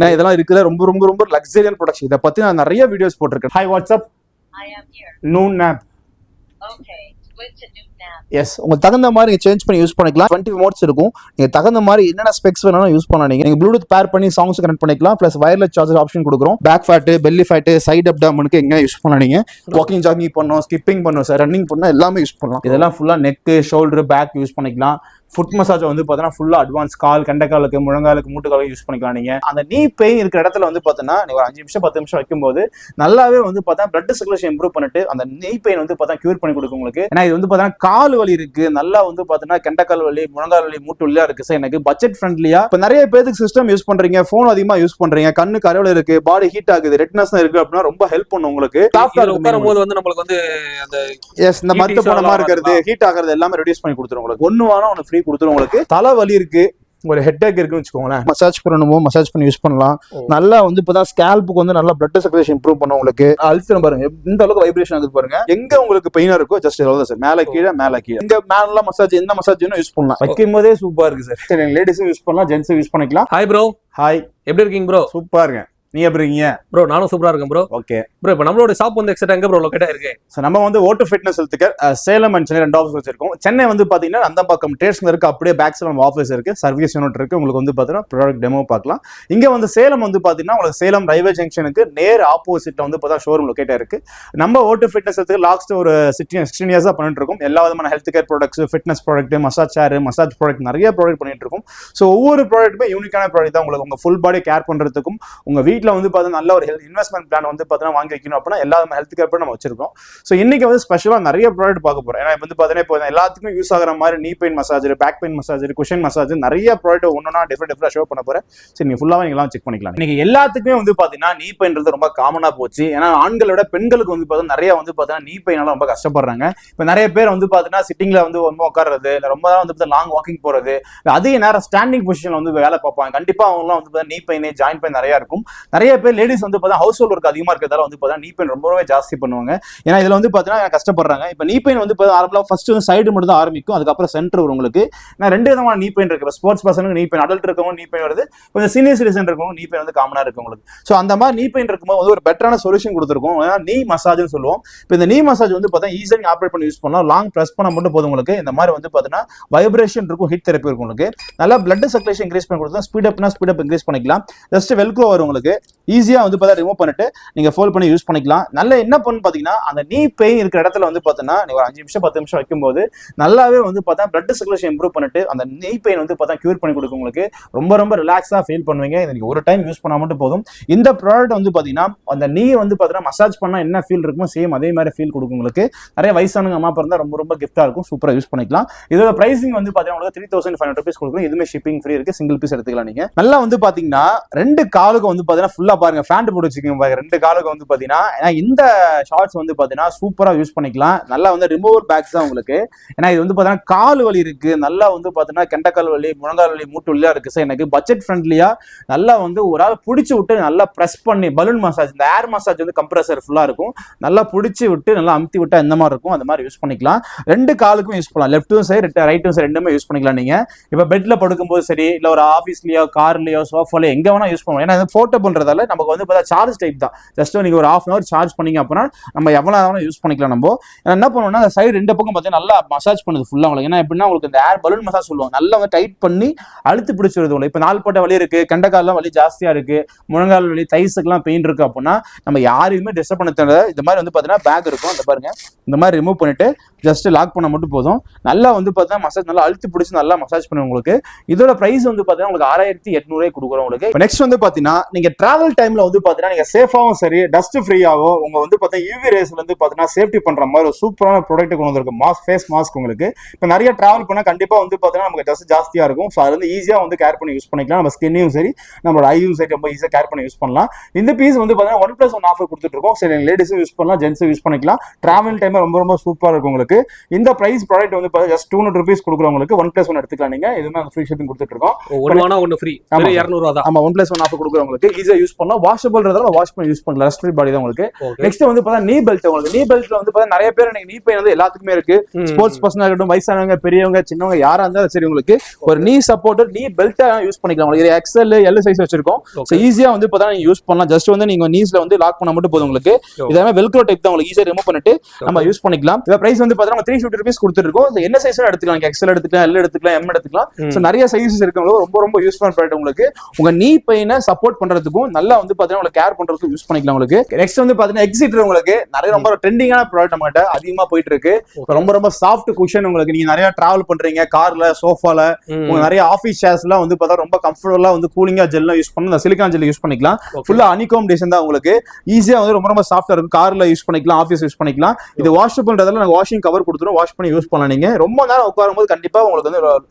நான் இதெல்லாம் இருக்கிற ரொம்ப ரொம்ப ரொம்ப லக்ஸரியன் ப்ரொடக்ஷன். இதை பத்தி நான் நிறைய வீடியோஸ் போட்டிருக்கேன். Hi what's up noon nap. Okay, switch to new nav. Yes, உங்களுக்கு தகுந்த மாதிரி நீங்க சேஞ்ச் பண்ணி யூஸ் பண்ணிக்கலாம். 20 மோட்ஸ் இருக்கும். நீங்க தகுந்த மாதிரி என்னென்ன ஸ்பெக்ஸ் வேணாலும் யூஸ் பண்ணலாம். நீங்க ப்ளூடூத் பேர் பண்ணி சாங்ஸ் கனெக்ட் பண்ணிக்கலாம். பிளஸ் வயர்லெஸ் சார்ஜர் ஆப்ஷன் கொடுக்குறோம். Back fat, belly fat, side up டவுனுக்கு எங்க யூஸ் பண்ணலாம். நீங்க வாக்கிங் ஜாகிங் பண்ணணும், ஸ்கிப்பிங் பண்ணணும் சார், ரன்னிங் பண்ணணும், எல்லாமே யூஸ் பண்ணலாம். இதெல்லாம் ஃபுல்லா நெக், ஷோல்டர், பேக் யூஸ் பண்ணிக்கலாம். ஃபுட் மசாஜ் வந்து பார்த்தீங்கன்னா ஃபுல்லா அட்வான்ஸ் கால், கண்டக்காலுக்கு, முழங்காலுக்கு, மூட்டுக்காலுக்கு யூஸ் பண்ணிக்கலாம். நீங்க அந்த நீ பெயின் இருக்கிற இடத்துல வந்து பார்த்தீங்கன்னா நீங்க ஒரு 5 நிமிஷம் 10 நிமிஷம் வைக்கும்போது நல்லாவே வந்து பார்த்தா பிளட் சர்க்குலேஷன் இம்ப்ரூவ் பண்ணிட்டு அந்த நீ பெயின் வந்து பார்த்தா கியூர் பண்ணி கொடுக்கும் உங்களுக்கு. ஏன்னா இது வந்து பார்த்தீங்கன்னா கால் வலி இருக்கு, நல்லா வந்து பார்த்தீங்கன்னா கண்டக்கால் வலி, முழங்கால் வலி, மூட்டு வலியா இருக்கு சார். எனக்கு பட்ஜெட் ஃப்ரெண்ட்லியா இப்போ நிறைய பேருக்கு சிஸ்டம் யூஸ் பண்றீங்க, போன் அதிகமா யூஸ் பண்றீங்க, கண்ணு கரைவல இருக்கு, பாடி ஹீட் ஆகுது, ரெட்னஸ் இருக்கு அப்படின்னா ரொம்ப ஹெல்ப் பண்ணும் உங்களுக்கு. உட்காரும்போது வந்து நம்மளுக்கு வந்து அந்த எஸ் இந்த மத்த போனமா இருக்கிறது, ஹீட் ஆகிறது எல்லாமே ரெடியூஸ் பண்ணி கொடுத்துரும் உங்களுக்கு. ஒன்னு வாரம் ஒன்னு ஃப்ரீ கொடுத்துரும் உங்களுக்கு. தலை வலி இருக்கு, ஒரு ஹெட்டேக் இருக்குன்னு வச்சுக்கோங்களேன், மசாஜ் பண்ணணுமோ மசாஜ் பண்ணி யூஸ் பண்ணலாம். நல்லா வந்து இப்பதான் ஸ்கேல்புக்கு வந்து நல்லா பிளட் சர்க்குலேஷன் இம்ப்ரூவ் பண்ணும் உங்களுக்கு. அல்சரம் பாருங்க இந்த அளவுக்கு வைப்ரேஷன் ஆகுது பாருங்க. எங்க உங்களுக்கு பெயினா இருக்கோ ஜஸ்ட் சார் மேல கீழே மேல கீழே எங்க மேல மசாஜ் எந்த மசாஜ் யூஸ் பண்ணலாம். வைக்கும் போதே சூப்பரா இருக்கு சார். சரி, லேடிஸும் யூஸ் பண்ணலாம், ஜென்ஸும் யூஸ் பண்ணிக்கலாம். Hi bro. ஹாய், எப்படி இருக்கீங்க ப்ரோ? சூப்பரா இருக்கேன். நீ எப்படி இருக்கீங்க ப்ரோ? நானும் சூப்பரா இருக்கேன் ப்ரோ. ஓகே ப்ரோ, இப்போ நம்மளோட ஷாப் வந்து எக்ஸாக்ட்டா எங்க ப்ரோ லொகேட் ஆயிருக்கு? ஸோ நம்ம வந்து ஓட்டு ஃபிட்னஸ் ஹெல்த்துக்கு சேலம் அண்ட் சென்னை 2 ஆஃபீஸ் வச்சிருக்கோம். சென்னை வந்து பாத்தீங்கன்னா அந்தம்பாக்கம் ட்ரேட்ஸ்ல இருக்கு, அப்படியே பேக் சைடு நம்ம ஆஃபீஸ் இருக்கு, சர்வீஸ் யூனிட் இருக்கு. உங்களுக்கு வந்து பாத்தீங்கன்னா ப்ராடக்ட் டெமோ பார்க்கலாம். இங்க வந்து சேலம் வந்து பாத்தீங்கன்னா உங்களுக்கு சேலம் ரயில்வே ஜங்ஷனுக்கு நேர் ஆப்போசிட்ல வந்து பார்த்தா ஷோரூம் லொகேட் இருக்கு. நம்ம ஓட்டு ஃபிட்னஸ் ஹெல்த்துக்கு லாஸ்ட் ஒரு 16 இயர்ஸா பண்ணிட்டு இருக்கோம். எல்லா விதமான health care products, fitness product, massage chair, massage product நிறைய ப்ராடக்ட் பண்ணிட்டு இருக்கோம். ஸோ ஒவ்வொரு ப்ராடக்ட்டுமே யூனிக்கான ப்ராடக்ட் தான். உங்களுக்கு உங்க ஃபுல் பாடி கேர் பண்றதுக்கும் உங்க வீட்டில் வந்து பார்த்தீங்கன்னா நல்ல ஒரு இன்வெஸ்ட்மெண்ட் பிளான் வந்து பார்த்தீங்கன்னா வாங்கி வைக்கணும் அப்படின்னா எல்லா ஹெல்த் கேர் நம்ம வச்சிருக்கோம். ஸோ இன்னைக்கு வந்து ஸ்பெஷலாக நிறைய ப்ராடக்ட் பார்க்க போறோம். ஏன்னா வந்து பார்த்தீங்கன்னா இப்போ எல்லாத்துக்கும் யூஸ் ஆகிற மாதிரி knee pain massager, back pain massager, cushion massage நிறைய ப்ராடக்ட் ஒன்றுனா டிஃப்ரெண்ட் ஷோ பண்ண போறேன். சரி, நீங்க ஃபுல்லாக நீங்களாம் செக் பண்ணிக்கலாம். இன்னைக்கு எல்லாத்துக்குமே வந்து பார்த்தீங்கன்னா நீ பெயின்றது ரொம்ப காமனா போச்சு. ஏன்னா ஆண்களை விட பெண்களுக்கு வந்து பார்த்தீங்கன்னா நிறைய வந்து பார்த்தீங்கன்னா நீ பெயினால ரொம்ப கஷ்டப்படுறாங்க. இப்போ நிறைய பேர் வந்து பார்த்தீங்கன்னா சிட்டிங்ல வந்து ரொம்ப உட்கார்றது, இல்லை ரொம்ப வந்து லாங் வாக்கிங் போறது, அதிக நேரம் ஸ்டாண்டிங் பொசிஷன்ல வந்து வேலை பார்ப்பாங்க. கண்டிப்பா அவங்கலாம் வந்து நீ பெயின், ஜாயின் பெயின் நிறைய இருக்கும். நிறைய பேர் லேடிஸ் வந்து ஹவுஸ் ஹோல்ட் ஒர்க் அதிகமா இருக்கிறதால வந்து பார்த்தா நீ பெயின் ரொம்பவே ஜாஸ்தி பண்ணுவாங்க. ஏன்னா இதுல வந்து பார்த்தீங்கன்னா கஷ்டப்படுறாங்க. இப்போ நீ பெயின் வந்து ஆரம்பம் ஃபர்ஸ்ட் வந்து சைடு மட்டும் தான் ஆரம்பிக்கும், அதுக்கப்புறம் சென்டர் வரும் உங்களுக்கு. ஏன்னா 2 விதமான நீ பெயின் இருக்கு. ஸ்போர்ட்ஸ் பர்சனுக்கு நீ பெயின், அடல்ட் இருக்கவங்க நீ பெயின் வருது, கொஞ்சம் சீனியர் சிட்டிசன் இருக்கவங்க நீ பெயின் வந்து காமனா இருக்கு உங்களுக்கு. ஸோ அந்த மாதிரி நீ பெயின் இருக்கும்போது வந்து ஒரு பெட்டரான சொல்யூஷன் கொடுத்துருக்கோம். நீ மசாஜ்னு சொல்லுவோம். இப்போ இந்த நீ மசாஜ் வந்து பார்த்தா ஈஸியாக ஆப்ரேட் பண்ணி யூஸ் பண்ணலாம். லாங் பிரஸ் பண்ண மட்டும் போதும் உங்களுக்கு. இந்த மாதிரி வந்து பார்த்தீங்கன்னா வைப்ரேஷன் இருக்கும், ஹீட் தெரப்பி இருக்கும் உங்களுக்கு. நல்லா பிளட் சர்க்குலேஷன் இன்க்ரீஸ் பண்ணி கொடுத்தா ஸ்பீட் அப் இன்க்ரீஸ் பண்ணிக்கலாம். ஜஸ்ட் வெல்க்ரோ வரும் உங்களுக்கு. ஈஸியா வந்து பார்த்தா ரிமூவ் பண்ணிட்டு நீங்க ஃபோல்ட் பண்ணி யூஸ் பண்ணிக்கலாம். நல்ல என்ன பண்ணு பாத்தீங்கன்னா அந்த நீ பெயின் இருக்கிற இடத்துல வந்து பாத்தீங்கன்னா நீங்க ஒரு 5 நிமிஷம் 10 நிமிஷம் வைக்கும்போது நல்லாவே வந்து பார்த்தா பிளட் சர்க்குலேஷன் இம்ப்ரூவ் பண்ணிட்டு அந்த நீ பெயின் வந்து பார்த்தா கியூர் பண்ணி கொடுக்கும் உங்களுக்கு. ரொம்ப ரொம்ப ரிலாக்ஸா ஃபீல் பண்ணுவீங்க. நீங்க ஒரு டைம் யூஸ் பண்ணா மட்டும் போதும். இந்த ப்ராடக்ட் வந்து பாத்தீங்கன்னா அந்த நீ வந்து பாத்தீங்கன்னா மசாஜ் பண்ணா என்ன ஃபீல் இருக்குமோ சேம் அதே மாதிரி ஃபீல் கொடுக்கும் உங்களுக்கு. நிறைய வயசானவங்க அம்மா பிறந்தா ரொம்ப ரொம்ப கிஃப்டா இருக்கும், சூப்பரா யூஸ் பண்ணிக்கலாம். இதோட பிரைசிங் வந்து பாத்தீங்கன்னா உங்களுக்கு 3500 rupees கொடுக்கும். இதுமே ஷிப்பிங் ஃப்ரீ இருக்கு, சிங்கிள் பீஸ் எடுத்துக்கலாம் நீங்க. நல்லா வந்து பாத்தீங்கன்னா 2 காலுக்கு வந்து பாத்தீங்கன்னா ஃபுல்லா பாருங்க ஃபேண்ட் போட்டு வச்சுக்கோங்க. 2 காலுக்கு வந்து பாத்தீங்கன்னா இந்த ஷார்ட்ஸ் வந்து பாத்தீங்கன்னா சூப்பரா யூஸ் பண்ணிக்கலாம். நல்லா வந்து ரிமூவல் பேக்ஸ் தான் உங்களுக்கு. ஏன்னா இது வந்து பாத்தீங்கன்னா கால் வலி இருக்கு, நல்லா வந்து பாத்தீங்கன்னா கெண்டக்கால் வலி, முழங்கால் வலி, மூட்டு வலியா இருக்கு சார். எனக்கு பட்ஜெட் ஃப்ரெண்ட்லியா நல்லா வந்து ஒரு ஆள் பிடிச்சி விட்டு நல்லா பிரஸ் பண்ணி பலூன் மசாஜ், இந்த ஏர் மசாஜ் வந்து கம்ப்ரஸர் ஃபுல்லா இருக்கும், நல்லா பிடிச்சி விட்டு நல்லா அமுத்தி விட்டா எந்த மாதிரி இருக்கும் அந்த மாதிரி யூஸ் பண்ணிக்கலாம். 2 காலுக்கும் யூஸ் பண்ணலாம். லெஃப்ட்டும் சரி ரைட்டும் சரி ரெண்டுமே யூஸ் பண்ணிக்கலாம். நீங்க இப்ப பெட்ல படுக்கும்போது சரி, இல்ல ஒரு ஆஃபீஸ்லயோ கார்லயோ சோஃபாலயோ எங்க வேணா யூஸ் பண்ணுவோம். ஏன்னா போட்டோ பண்றதால நமக்கு வந்து பார்த்தா சார்ஜ் டைப் தான். ஜஸ்ட் நீங்க ஒரு 1/2 hour சார்ஜ் பண்ணீங்க அப்படின்னா நம்ம எவ்வளவு யூஸ் பண்ணிக்கலாம். நம்ம என்ன பண்ணுவோம்னா அந்த சைடு 2 பக்கம் பார்த்தீங்கன்னா நல்லா மசாஜ் பண்ணுது ஃபுல்லா உங்களுக்கு. ஏன்னா எப்படின்னா உங்களுக்கு இந்த ஏர் பலூன் மசாஜ் சொல்லுவாங்க, நல்லா வந்து டைட் பண்ணி அழுத்தி பிடிச்சி வருது உங்களுக்கு. இப்போ நாள் போட்ட வலி இருக்கு, கண்டக்கால்லாம் வலி ஜாஸ்தியா இருக்கு, முழங்கால் வலி, தைஸுக்குலாம் பெயின் இருக்கு அப்படின்னா நம்ம யாரையுமே டிஸ்டர்ப் பண்ண தேவை. இந்த மாதிரி வந்து பார்த்தீங்கன்னா பேக் இருக்கும், அந்த பாருங்க இந்த மாதிரி ரிமூவ் பண்ணிட்டு ஜஸ்ட் லாக் பண்ண மட்டும் போதும். நல்லா வந்து பார்த்தீங்கன்னா மசாஜ் நல்லா அழுத்தி பிடிச்சி நல்லா மசாஜ் பண்ணுவோம் உங்களுக்கு. இதோட பிரைஸ் வந்து பார்த்தீங்கன்னா உங்களுக்கு 6800 கொடுக்குறோம் உங்களுக்கு. நெக்ஸ்ட் வந்து பார்த்தீங்கன்னா நீங்க டிராவல் டைம்ல வந்து பார்த்தீங்கன்னா நீங்க சேஃபாவும் சரி, டஸ்ட் ஃப்ரீயாகவும் உங்க வந்து பார்த்தீங்கன்னா யூவி ரேஸ்ல இருந்து பார்த்தீங்கன்னா சேஃப்டி பண்ற மாதிரி ஒரு சூப்பரான ப்ராடக்ட் கொண்டு வந்திருக்கு. ஃபேஸ் மாஸ்க் உங்களுக்கு. இப்போ நிறைய டிராவல் பண்ணா கண்டிப்பா வந்து பார்த்தீங்கன்னா நமக்கு டஸ்ட் ஜாஸ்தியா இருக்கும். ஸோ அது வந்து ஈஸியா வந்து கேர் பண்ணி யூஸ் பண்ணிக்கலாம். நம்ம ஸ்கின்னையும் சரி நம்மளோட ஐயும் சரி ரொம்ப ஈஸியா கேர் பண்ணி யூஸ் பண்ணலாம். இந்த பீஸ் வந்து பார்த்தீங்கன்னா 1+1 ஆஃபர் கொடுத்துட்டு இருக்கோம். சரி, லேடிஸும் யூஸ் பண்ணலாம், ஜென்ஸும் யூஸ் பண்ணிக்கலாம். டிராவல் டைம் ரொம்ப ரொம்ப சூப்பரா இருக்கும் உங்களுக்கு. உங்களுக்கு. இந்த பிரைஸ் ப்ராடக்ட் வந்து ஜஸ்ட் 200 rupees கொடுக்குறவங்களுக்கு 1+1 எடுத்துக்கலாம். நீங்க எதுவுமே அந்த ஃப்ரீ ஷிப்பிங் கொடுத்துட்டு இருக்கோம். ஒன்னு ஒன்னு ஃப்ரீ 200 ரூபாய் தான். ஆமா 1+1 ஆஃபர் கொடுக்குறவங்களுக்கு ஈஸியா யூஸ் பண்ணலாம். வாஷபிள்ன்றதால வாஷ் பண்ணி யூஸ் பண்ணலாம். ரெஸ்ட் ஃப்ரீ பாடி தான் உங்களுக்கு. நெக்ஸ்ட் வந்து பார்த்தா நீ பெல்ட். உங்களுக்கு நீ பெல்ட்ல வந்து பார்த்தா நிறைய பேர் நீ பெயின் வந்து எல்லாத்துக்குமே இருக்கு. ஸ்போர்ட்ஸ் பர்சனா இருக்கட்டும், வயசானவங்க, பெரியவங்க, சின்னவங்க யாரா இருந்தாலும் சரி உங்களுக்கு ஒரு நீ சப்போர்ட்டர் நீ பெல்ட்டா யூஸ் பண்ணிக்கலாம். உங்களுக்கு XL L சைஸ் வச்சிருக்கோம். சோ ஈஸியா வந்து பார்த்தா நீங்க யூஸ் பண்ணலாம். ஜஸ்ட் வந்து நீங்க நீஸ்ல வந்து லாக் பண்ணா மட்டும் போதும் உங்களுக்கு. இதெல்லாம் வெல்க்ரோ டைப் தான். உங்களுக்கு ஈஸியா ரிமூவ் பண்ணிட்டு நம்ம யூஸ் பண்ணிக்கலாம். இந்த பிரைஸ் வந்து பார்த்தா 350 rupees கொடுத்துருக்கோம். என்ன சைஸ் எடுத்துக்கலாம். XL எடுத்துக்கலாம், L எடுத்துக்கலாம், M எடுத்துக்கலாம். சோ நிறைய சைஸஸ் இருக்கு. ரொம்ப ரொம்ப யூஸ்ஃபுல் ப்ராடக்ட் உங்களுக்கு. உங்க நீ பெயினை சப்போர்ட் பண்றதுக்கும் நல்லா வந்து பாத்தீங்கன்னா உங்களுக்கு கேர் பண்றதுக்கும் யூஸ் பண்ணிக்கலாம் உங்களுக்கு. நெக்ஸ்ட் வந்து பாத்தீங்கன்னா எக்ஸிட்டர். உங்களுக்கு நிறைய ரொம்ப ட்ரெண்டிங்கான ப்ராடக்ட் நம்ம கிட்ட அதிகமா போயிட்டு இருக்கு. ரொம்ப ரொம்ப சாஃப்ட் குஷன். உங்களுக்கு நீங்க நிறைய டிராவல் பண்றீங்க கார்ல, சோஃபால, உங்களுக்கு நிறைய ஆபீஸ் சேர்ஸ்லாம் வந்து பார்த்தா ரொம்ப கம்ஃபர்டபுளா வந்து கூலிங்கா ஜெல்லாம் யூஸ் பண்ணி இந்த சிலிகான் ஜெல் யூஸ் பண்ணிக்கலாம். ஃபுல்லா ஹனிகாம் டிசைன் தான் உங்களுக்கு. ஈஸியா வந்து ரொம்ப ரொம்ப சாஃப்டா இருக்கும். கார்ல யூஸ் பண்ணிக்கலாம், ஆஃபீஸ் யூஸ் பண்ணிக்கலாம். இது வாஷபிள்ன்றதால நாங்க வாஷிங் கவர் கொடுத்துரும். வாஷ் பண்ணி யூஸ் பண்ணலாம். நீங்க ரொம்ப நேரம் உட்காரும்போது கண்டிப்பா உங்களுக்கு வந்து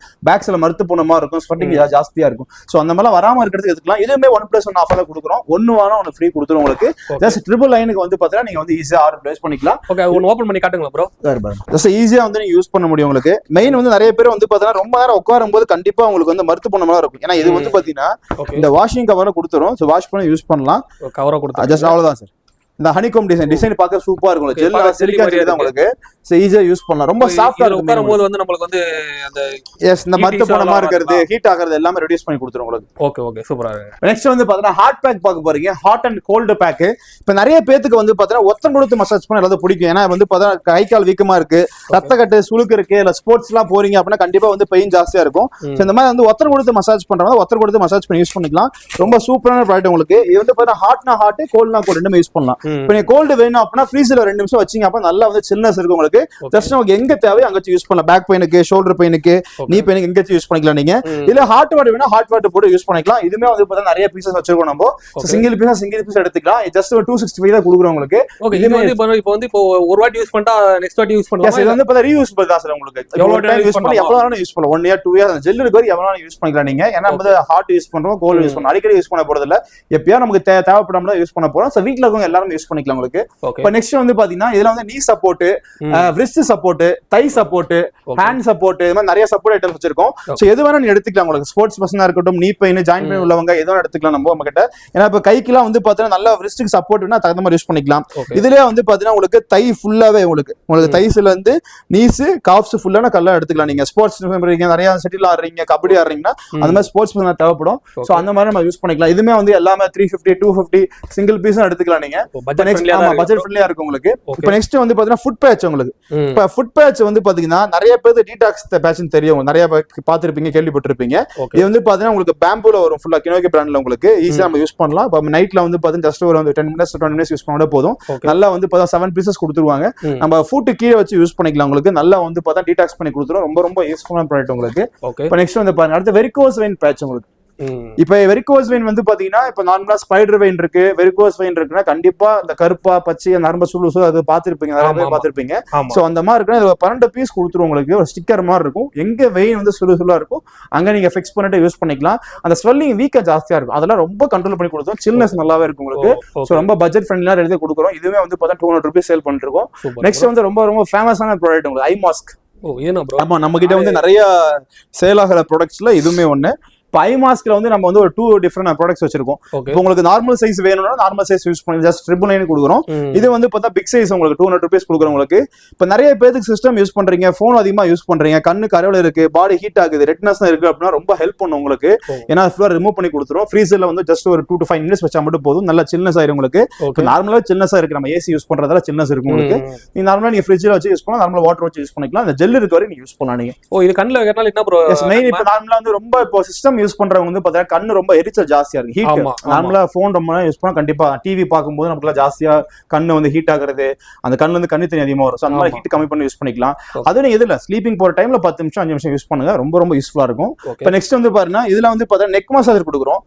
பேக்ஸ்ல மறுத்து போன மாதிரி இருக்கும். ஸ்வெட்டிங் ஜாஸ்தியா இருக்கும். சோ அந்த மாதிரி வராம இருக்கிறதுக்கு எடுத்துக்கலாம். இதுவுமே 1+1 ஆஃபர்ல கொடுக்குறோம். ஒன்னு வாங்க ஒன்னு ஃப்ரீ கொடுத்துரும் உங்களுக்கு. ஜஸ்ட் 999 வந்து பாத்தீங்கன்னா நீங்க வந்து ஈஸியா ஆர்டர் பிளேஸ் பண்ணிக்கலாம். ஓகே, ஒன்னு ஓபன் பண்ணி காட்டுங்களா ப்ரோ? ஜஸ்ட் ஈஸியா வந்து நீங்க யூஸ் பண்ண முடியும் உங்களுக்கு. மெயின் வந்து நிறைய பேர் வந்து பாத்தீங்கன்னா ரொம்ப நேரம் உட்காரும்போது கண்டிப்பா உங்களுக்கு வந்து மறுத்து போன மாதிரி இருக்கும். ஏன்னா இது வந்து பாத்தீங்கன்னா இந்த வாஷிங் கவரை கொடுத்துரும். சோ வாஷ் பண்ணி யூஸ் பண்ணலாம். கவரை கொடுத்து ஜஸ்ட் அவ்வளவுதான் சார். இந்த ஹனிகாம் டிசைன் பார்க்க சூப்பரா இருக்கும். ஜெல் சிலிகான் ஜெல் தான் உங்களுக்கு. சோ ஈஸியா யூஸ் பண்ணலாம். ரொம்ப சாஃப்ட்டா இருக்கும். உட்காரும்போது வந்து நமக்கு வந்து அந்த எஸ் இந்த மத்த போன மாதிரி இருக்குது, ஹீட் ஆகிறது எல்லாமே ரெடியூஸ் பண்ணி கொடுத்துரும் உங்களுக்கு. ஓகே ஓகே, சூப்பரா இருக்கு. நெக்ஸ்ட் வந்து பாத்தீங்கன்னா ஹாட் பேக் பார்க்க போறீங்க. Hot and cold pack. இப்ப நிறைய பேத்துக்கு வந்து பாத்தீங்கன்னா ஒத்தம் கொடுத்து மசாஜ் பண்ண எல்லாரும் பிடிக்கும். ஏன்னா வந்து பாத்தீங்கன்னா கை கால் வீக்கமா இருக்கு, ரத்த கட்டு, சுளுக்கு இருக்கு, இல்ல ஸ்போர்ட்ஸ் எல்லாம் போறீங்க அப்படின்னா கண்டிப்பா வந்து பெயின் ஜாஸ்தியா இருக்கும். இந்த மாதிரி வந்து ஒத்தம் கொடுத்து மசாஜ் பண்றவங்க ஒத்தம் கொடுத்து மசாஜ் பண்ணி யூஸ் பண்ணிக்கலாம். ரொம்ப சூப்பரான ப்ராடக்ட் உங்களுக்கு. இது வந்து பாத்தீங்கன்னா ஹாட்னா ஹாட், கோல்ட்னா கோல்ட் ரெண்டுமே யூஸ் பண்ணலாம். இப்ப நீங்க கோல்டு வேணும் அப்படின்னா ஃப்ரீசர்ல 2 நிமிஷம் வச்சீங்க அப்ப நல்லா வந்து சில்னஸ் இருக்கும் உங்களுக்கு. ஜஸ்ட் உங்களுக்கு எங்க தேவையோ அங்க யூஸ் பண்ணலாம். பேக் பெயினுக்கு, ஷோல்டர் பெயினுக்கு, நீ பெயினுக்கு எங்க யூஸ் பண்ணிக்கலாம் நீங்க. இல்ல ஹாட் வாட்டர் வேணா ஹாட் வாட்டர் போட்டு யூஸ் பண்ணிக்கலாம். இதுமே வந்து பார்த்தா நிறைய பீசஸ் வச்சிருக்கோம் நம்ம. சிங்கிள் பீஸ் எடுத்துக்கலாம். ஜஸ்ட் 265 தான் கொடுக்குறோம் உங்களுக்கு. ஓகே, இது வந்து இப்போ ஒரு வாட்டி யூஸ் பண்ணிட்டா நெக்ஸ்ட் வாட்டி யூஸ் பண்ணலாம். இது வந்து பார்த்தா ரீயூஸபிள் தான் சார் உங்களுக்கு. எவ்வளவு டைம் யூஸ் பண்ணலாம், எவ்வளவு நேரம் யூஸ் பண்ணலாம். 1 year 2 years அந்த ஜெல் இருக்கு, எவ்வளவு நேரம் யூஸ் பண்ணிக்கலாம் நீங்க. ஏன்னா நம்ம ஹாட் யூஸ் பண்றோம், கோல்ட் யூஸ் பண்றோம். அடிக்கடி யூஸ் பண்ண போறது இல்ல. எப்பயா நமக்கு தேவைப்படாம யூஸ் பண்ண போறோம். சோ வீட்ல இருக்கவங்க எல்லாரும் யூஸ் பண்ணிக்கலாம் உங்களுக்கு. இப்போ நெக்ஸ்ட் வந்து பாத்தீங்கன்னா இதுல வந்து நீ support, wrist support, thigh support, hand support, இந்த மாதிரி நிறைய சப்போர்ட் ஐட்டம்ஸ் வச்சிருக்கோம். சோ எது வேணா நீங்க எடுத்துக்கலாம் உங்களுக்கு. ஸ்போர்ட்ஸ் பர்சனா இருக்கட்டும், நீ பெயின், ஜாயிண்ட் பெயின் உள்ளவங்க எது வேணா எடுத்துக்கலாம் நம்ம கிட்ட. ஏன்னா இப்ப கைக்குலாம் வந்து பாத்தீங்கன்னா நல்ல wristக்கு சப்போர்ட்னா தகுந்த மாதிரி யூஸ் பண்ணிக்கலாம். இதுலயே வந்து பாத்தீங்கன்னா உங்களுக்கு தை ஃபுல்லாவே உங்களுக்கு தைஸ்ல இருந்து நீஸ், காஃப்ஸ் ஃபுல்லான கல்லா எடுத்துக்கலாம் நீங்க. ஸ்போர்ட்ஸ் நிறைய செட்டில் ஆடுறீங்க, கபடி ஆடுறீங்கன்னா அந்த மாதிரி ஸ்போர்ட்ஸ் பர்சனா தேவைப்படும். சோ அந்த மாதிரி நம்ம யூஸ் பண்ணிக்கலாம். இதுமே வந்து எல்லாமே 350 250 சிங்கிள் பீஸும் எடுத்துக்கலாம் நீங்க. பட்ஜெட் ஃப்ரெண்ட்லியா இருக்கும் உங்களுக்கு. இப்போ நெக்ஸ்ட் வந்து பாத்தீங்கன்னா ஃபுட் பேட்ச் உங்களுக்கு. இப்போ ஃபுட் பேட்ச் வந்து பாத்தீங்கன்னா நிறைய பேருக்கு டீடாக்ஸ் பேட்ச் தெரியும், நிறைய பாத்துருப்பீங்க, கேள்விப்பட்டிருப்பீங்க. இது வந்து பாத்தீங்கன்னா உங்களுக்கு பேம்பூல வரும், ஃபுல்லா கினோகி பிராண்ட்ல உங்களுக்கு. ஈஸியா நம்ம யூஸ் பண்ணலாம். இப்போ நைட்ல வந்து பாத்தீங்கன்னா ஜஸ்ட் ஒரு 10 minutes 20 minutes யூஸ் பண்ணா போதும். நல்லா வந்து பார்த்தா 7 பீசஸ் கொடுத்துருவாங்க. நம்ம ஃபுட் கீழே வச்சு யூஸ் பண்ணிக்கலாம் உங்களுக்கு. நல்லா வந்து பார்த்தா டீடாக்ஸ் பண்ணி கொடுத்துரும். ரொம்ப ரொம்ப யூஸ்ஃபுல்லான ப்ராடக்ட் உங்களுக்கு. இப்போ நெக்ஸ்ட் வந்து பாருங்க, அடுத்து வெரிகோஸ் வெயின் பேட்ச் உங்களுக்கு. இப்ப வெரிகோஸ் வெயின் வந்து பாத்தீங்கன்னா இப்ப நார்மலா ஸ்பைடர் வெயின் இருக்கு, வெரிகோஸ் வெயின் இருக்குன்னா கண்டிப்பா இந்த கருப்பா பச்சை நரம்பு சுழு அது பாத்திருப்பீங்க, நிறைய பேர் பாத்திருப்பீங்க. சோ அந்த மாதிரி இருக்குன்னா 12 பீஸ் கொடுத்துரும் உங்களுக்கு. ஒரு ஸ்டிக்கர் மாதிரி இருக்கும். எங்க வெயின் வந்து சுழா இருக்கும் அங்க நீங்க ஃபிக்ஸ் பண்ணிட்டு யூஸ் பண்ணிக்கலாம். அந்த ஸ்வெல்லிங் வீக்கா ஜாஸ்தியா இருக்கும், அதெல்லாம் ரொம்ப கண்ட்ரோல் பண்ணி கொடுத்தோம். சில்னஸ் நல்லாவே இருக்கும் உங்களுக்கு. சோ ரொம்ப பட்ஜெட் ஃப்ரெண்ட்லியா எடுத்து கொடுக்குறோம். இதுவே வந்து பார்த்தா 200 rupees சேல் பண்ணிட்டு இருக்கோம். நெக்ஸ்ட் வந்து ரொம்ப ரொம்ப ஃபேமஸான ப்ராடக்ட் உங்களுக்கு, ஐ மாஸ்க். ஆமா, நம்ம கிட்ட வந்து நிறைய சேல் ஆகிற ப்ராடக்ட்ஸ்ல இதுவுமே ஒண்ணு. இப்போ ஐ மாஸ்க்ல வந்து நம்ம வந்து ஒரு 2 டிஃபரெண்ட் ப்ராடக்ட்ஸ் வச்சிருக்கோம். இப்போ உங்களுக்கு நார்மல் சைஸ் வேணும்னா நார்மல் சைஸ் யூஸ் பண்ணி ஜஸ்ட் 999 கொடுக்குறோம். இது வந்து பார்த்தா பிக் சைஸ் உங்களுக்கு 200 rupees கொடுக்குறோம் உங்களுக்கு. இப்போ நிறைய பேருக்கு சிஸ்டம் யூஸ் பண்றீங்க, போன் அதிகமா யூஸ் பண்றீங்க, கண்ணுக்கு அரைவல இருக்கு, பாடி ஹீட் ஆகுது, ரெட்னஸ் இருக்கு அப்படின்னா ரொம்ப ஹெல்ப் பண்ணும் உங்களுக்கு. ஏன்னா ஃபுல்லா ரிமூவ் பண்ணி கொடுத்துரும். ஃப்ரீசர்ல வந்து ஜஸ்ட் ஒரு 2 to 5 minutes வச்சா மட்டும் போதும், நல்லா சில்னஸ் ஆயிரும் உங்களுக்கு. இப்போ நார்மலா சில்னஸா இருக்கு, நம்ம ஏசி யூஸ் பண்றதால சில்னஸ் இருக்கும் உங்களுக்கு. நீங்க நார்மலா நீங்க ஃப்ரிட்ஜ்ல வச்சு யூஸ் பண்ணலாம், நார்மலா வாட்டர் வச்சு யூஸ் பண்ணிக்கலாம். அந்த ஜெல் இருக்க வரை நீங்க யூஸ் பண்ணலாம் நீங்க. இது கண்ணுல கேட்டால என்ன ப்ரோ? எஸ், மெயின் இப்போ நார்மலா வந்து ரொம்ப இப்போ சிஸ்டம் யூஸ் பண்றவங்க வந்து கண்ணு ரொம்ப எரிச்சல் ஜாஸ்தியா இருக்கு, ஹீட். நார்மலா போன் ரொம்ப யூஸ் பண்ணா கண்டிப்பா டிவி பார்க்கும்போது நமக்கு ஜாஸ்தியா கண்ணு வந்து ஹீட் ஆகுறது, அந்த கண்ணு வந்து கண்ணு தண்ணி அதிகமா வரும். அந்த மாதிரி ஹீட் கம்மி பண்ணி யூஸ் பண்ணிக்கலாம். அது எதுல ஸ்லீப்பிங் போற டைம்ல 10 நிமிஷம் 5 நிமிஷம் யூஸ் பண்ணுங்க, ரொம்ப ரொம்ப யூஸ்ஃபுல்லா இருக்கும். இப்போ நெக்ஸ்ட் வந்து பாருங்க, இதுல வந்து பாத்தீங்கன்னா நெக் மசாஜர் கொடுக்குறோம்.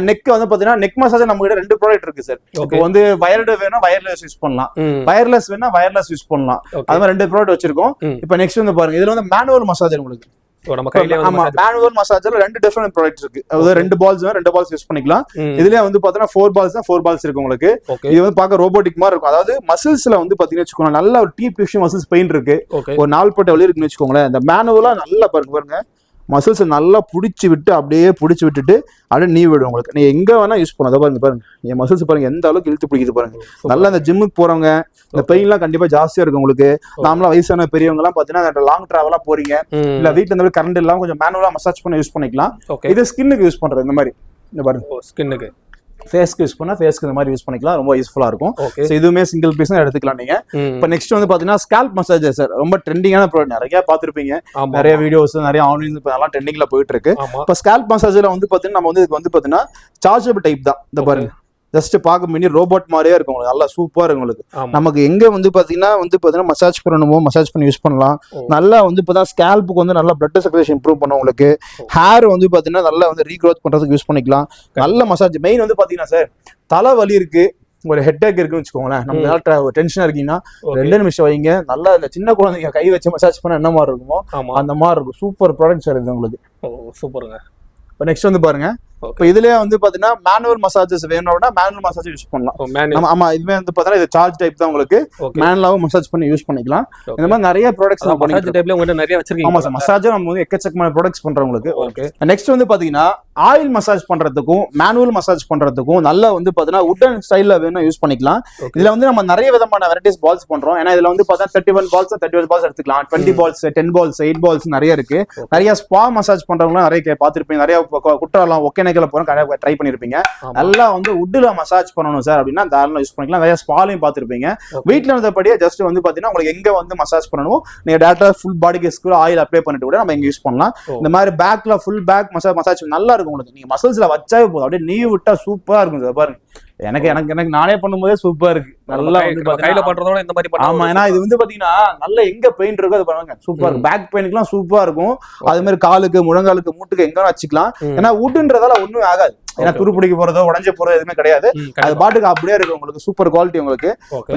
நெக் வந்து பாத்தீங்கன்னா நெக் மசாஜர் நம்ம கிட்ட 2 ப்ராடக்ட் இருக்கு சார். இப்போ வந்து வயர்டு வேணும், வயர்லெஸ் யூஸ் பண்ணலாம். வயர்லெஸ் வேணா வயர்லெஸ் யூஸ் பண்ணலாம். அது மாதிரி 2 ப்ராடக்ட் வச்சிருக்கோம். இப்போ நெக்ஸ்ட் வந்து பாருங்க, இதுல வந்து மேனுவல் மசாஜர் உங்களுக்கு. நம்ம கையில ஆமா மேனுவல் மசாஜ்ல 2 டிஃபரெண்ட் ப்ராடக்ட்ஸ் இருக்கு. அதாவது 2 பால்ஸ் யூஸ் பண்ணிக்கலாம். இதுலயே வந்து பாத்தீங்கன்னா 4 பால்ஸ் இருக்கு உங்களுக்கு. இது வந்து பார்க்க ரோபோட்டிக் மாதிரி இருக்கும். அதாவது மசில்ஸ்ல வந்து பாத்தீங்கன்னா வச்சுக்கோங்க நல்ல ஒரு டீப் டிஷ்யூ மசில்ஸ் பெயின் இருக்கு, ஒரு நாள்பட்ட வலி இருக்குன்னு வச்சுக்கோங்களேன். இந்த மேனுவலா நல்லா பாருங்க மசில்ஸ் நல்லா புடிச்சு விட்டு அப்படியே புடிச்சு விட்டுட்டு அப்படியே நீ விடும் உங்களுக்கு. நீ எங்க வேணா யூஸ் பண்ண பாருங்க என் மசில்ஸ் பாருங்க எந்த அளவுக்கு இழுத்து பிடிக்குது பாருங்க. நல்லா இந்த ஜிம்முக்கு போறவங்க இந்த பெயின் எல்லாம் கண்டிப்பா ஜாஸ்தியா இருக்கு உங்களுக்கு. நாமளா வயசான பெரியவங்க எல்லாம் பாத்தீங்கன்னா லாங் டிராவலா போறீங்க, இல்ல வீட்டுல இந்த மாதிரி கரண்ட் இல்லாம கொஞ்சம் மேனுவலா மசாஜ் பண்ண யூஸ் பண்ணிக்கலாம். இது ஸ்கின்னுக்கு யூஸ் பண்றது இந்த மாதிரி இந்த பாருங்க ஸ்கின்னுக்கு ஃபேஸ்க்கு யூஸ் பண்ணா ஃபேஸ்க்கு இந்த மாதிரி யூஸ் பண்ணிக்கலாம். ரொம்ப யூஸ்ஃபுல்லா இருக்கும். ஸோ இதுவுமே சிங்கிள் பீஸ் எடுத்துக்கலாம் நீங்க. இப்போ நெக்ஸ்ட் வந்து பாத்தீங்கன்னா ஸ்கேல்ப் மசாஜர் சார். ரொம்ப ட்ரெண்டிங்கான ப்ராடக்ட், நிறைய பார்த்துருப்பீங்க, நிறைய வீடியோஸ் நிறைய ஆன்லைன் இப்போ நல்லா ட்ரெண்டிங்ல போயிட்டு இருக்கு. இப்போ ஸ்கேல்ப் மசாஜர்ல வந்து பாத்தீங்கன்னா நம்ம வந்து இதுக்கு வந்து பாத்தீங்கன்னா சார்ஜபிள் டைப் தான். இந்த பாருங்க ஜஸ்ட் பார்க்க மினி ரோபோட் மாதிரியே இருக்கும் உங்களுக்கு. நல்லா சூப்பரா இருக்கும் உங்களுக்கு. நமக்கு எங்க வந்து பாத்தீங்கன்னா மசாஜ் பண்ணணுமோ மசாஜ் பண்ணி யூஸ் பண்ணலாம். நல்லா வந்து பார்த்தா ஸ்கேல்ப்புக்கு வந்து நல்லா பிளட் சர்க்குலேஷன் இம்ப்ரூவ் பண்ணும் உங்களுக்கு. ஹேர் வந்து பாத்தீங்கன்னா நல்லா வந்து ரீக்ரோத் பண்றதுக்கு யூஸ் பண்ணிக்கலாம். நல்ல மசாஜ். மெயின் வந்து பாத்தீங்கன்னா சார் தலை வலி இருக்கு, ஒரு ஹெட்டேக் இருக்குன்னு வச்சுக்கோங்களேன், நம்ம டென்ஷனா இருக்கீங்கன்னா 2 நிமிஷம் வைங்க. நல்லா இந்த சின்ன குழந்தைங்க கை வச்சு மசாஜ் பண்ண என்ன மாதிரி இருக்குமோ அந்த மாதிரி இருக்கும். சூப்பர் ப்ராடக்ட் சார் இது உங்களுக்கு. சூப்பருங்க. இப்போ நெக்ஸ்ட் வந்து பாருங்க, இப்போ இதுலயே வந்து பாத்தீங்கன்னா மேனுவல் மசாஜஸ் வேணும்னா மேனுவல் மசாஜ் யூஸ் பண்ணலாம். ஆமா இதுவே வந்து பாத்தீங்கன்னா இது சார்ஜ் டைப் தான் உங்களுக்கு. மேனுவலாவும் மசாஜ் பண்ணி யூஸ் பண்ணிக்கலாம். இந்த மாதிரி நிறைய ப்ராடக்ட்ஸ் நம்ம மசாஜ் டைப்ல உங்களுக்கு நிறைய வச்சிருக்கீங்க. ஆமா சார், மசாஜ் நம்ம வந்து எக்கச்சக்கமான ப்ராடக்ட்ஸ் பண்றோம் உங்களுக்கு. நெக்ஸ்ட் வந்து பாத்தீங்கன்னா ஆயில் மசாஜ் பண்றதுக்கும் மேனுவல் மசாஜ் பண்றதுக்கும் நல்லா வந்து பாத்தீங்கன்னா உட்டன் ஸ்டைல்ல வேணும் யூஸ் பண்ணிக்கலாம். இதுல வந்து நம்ம நிறைய விதமான வெரைட்டிஸ் பால்ஸ் பண்றோம். ஏன்னா இதுல வந்து பாத்தீங்கன்னா 31 பால்ஸ் எடுத்துக்கலாம், 20 பால்ஸ், 10 பால்ஸ், 8 பால்ஸ் நிறைய இருக்கு. நிறைய ஸ்பா மசாஜ் பண்றவங்க நிறைய பார்த்திருப்பீங்க. நிறைய குற்றாலம் ஒகேனக்கல்ல போறோம் ட்ரை பண்ணிருப்பீங்க. நல்லா வந்து உட்ல மசாஜ் பண்ணணும் சார் அப்படின்னா தாராளமா யூஸ் பண்ணிக்கலாம். நிறைய ஸ்பாலையும் பார்த்திருப்பீங்க. வீட்டுல இருந்தபடியே ஜஸ்ட் வந்து பாத்தீங்கன்னா உங்களுக்கு எங்க வந்து மசாஜ் பண்ணணும் நீங்க டேரக்டா ஃபுல் பாடிக்கு ஆயில் அப்ளை பண்ணிட்டு கூட நம்ம இங்க யூஸ் பண்ணலாம். இந்த மாதிரி பேக்ல ஃபுல் பேக் மசாஜ் நல்லா இருக்கும் உங்களுக்கு. நீங்க மசில்ஸ்ல வச்சாவே போதும், அப்படியே நீ விட்டா சூப்பரா இருக்கும் சார். பாருங்க எனக்கு நானே பண்ணும்போதே சூப்பரா இருக்கு. நல்லா கையில பண்றதோட இந்த மாதிரி ஆமா, ஏன்னா இது வந்து பாத்தீங்கன்னா நல்ல எங்க பெயின் இருக்கோ அது பண்ணுவாங்க சூப்பரா இருக்கும். பேக் பெயினுக்குலாம் சூப்பரா இருக்கும். அது மாதிரி காலுக்கு, முழங்காலுக்கு, மூட்டுக்கு எங்க வச்சுக்கலாம். ஏன்னா உட்ன்றதால ஒண்ணும் ஆகாது. ஏன்னா துருப்பிடிக்க போறதோ உடஞ்ச போறதோ எதுவுமே கிடையாது. அது பாட்டுக்கு அப்படியே இருக்கு உங்களுக்கு. சூப்பர் குவாலிட்டி உங்களுக்கு.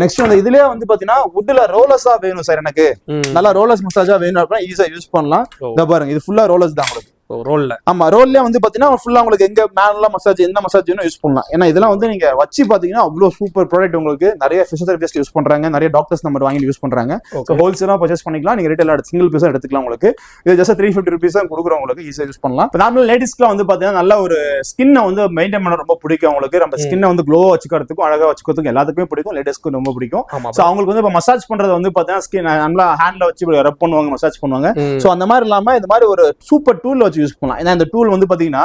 நெக்ஸ்ட் வந்து இதுலயே வந்து பாத்தீங்கன்னா உட்ல ரோலர்ஸா வேணும் சார் எனக்கு, நல்லா ரோலர்ஸ் மசாஜா வேணும் அப்படின்னா ஈஸியா யூஸ் பண்ணலாம். இத பாருங்க இது ஃபுல்லா ரோலர்ஸ் தான் உங்களுக்கு. ரோல்ல ஆமா ரோல்ல வந்து பாத்தீங்கன்னா ஃபுல்லா உங்களுக்கு எங்க மேனலா மசாஜ் எந்த மசாஜ் வேணும் யூஸ் பண்ணலாம். ஏன்னா இதெல்லாம் வந்து நீங்க வச்சு பாத்தீங்கன்னா அவ்வளவு சூப்பர் ப்ராடக்ட் உங்களுக்கு. நிறைய பிசியோதெரபிஸ்ட் யூஸ் பண்றாங்க, நிறைய டாக்டர்ஸ் நம்பர் வாங்கி யூஸ் பண்றாங்க. சோ ஹோல்சேலா பர்ச்சேஸ் பண்ணிக்கலாம். நீங்க ரீட்டைல் சிங்கிள் பீஸா எடுத்துக்கலாம் உங்களுக்கு. இது ஜஸ்ட் 350 rupees தான் கொடுக்குறோம் உங்களுக்கு. ஈஸியா யூஸ் பண்ணலாம். இப்போ நார்மல் லேடிஸ்க்குலாம் வந்து பாத்தீங்கன்னா நல்ல ஒரு ஸ்கின்னை வந்து மெயின்டைன் பண்ண ரொம்ப பிடிக்கும் உங்களுக்கு. நம்ம ஸ்கின்னை வந்து க்ளோ வச்சுக்கிறதுக்கும் அழகா வச்சுக்கிறதுக்கும் எல்லாத்துக்குமே பிடிக்கும். லேடிஸ்க்கு ரொம்ப பிடிக்கும். சோ அவங்களுக்கு வந்து இப்போ மசாஜ் பண்றது வந்து பாத்தீங்கன்னா ஸ்கின் நல்லா ஹேண்ட்ல வச்சு ரப் பண்ணுவாங்க, மசாஜ் பண்ணுவாங்க. சோ அந்த மாதிரி இல்லாம இந்த மாதிரி ஒரு சூப்பர் டூல் வச்சு யூஸ் பண்ணலாம். ஏன்னா இந்த டூல் வந்து பாத்தீங்கன்னா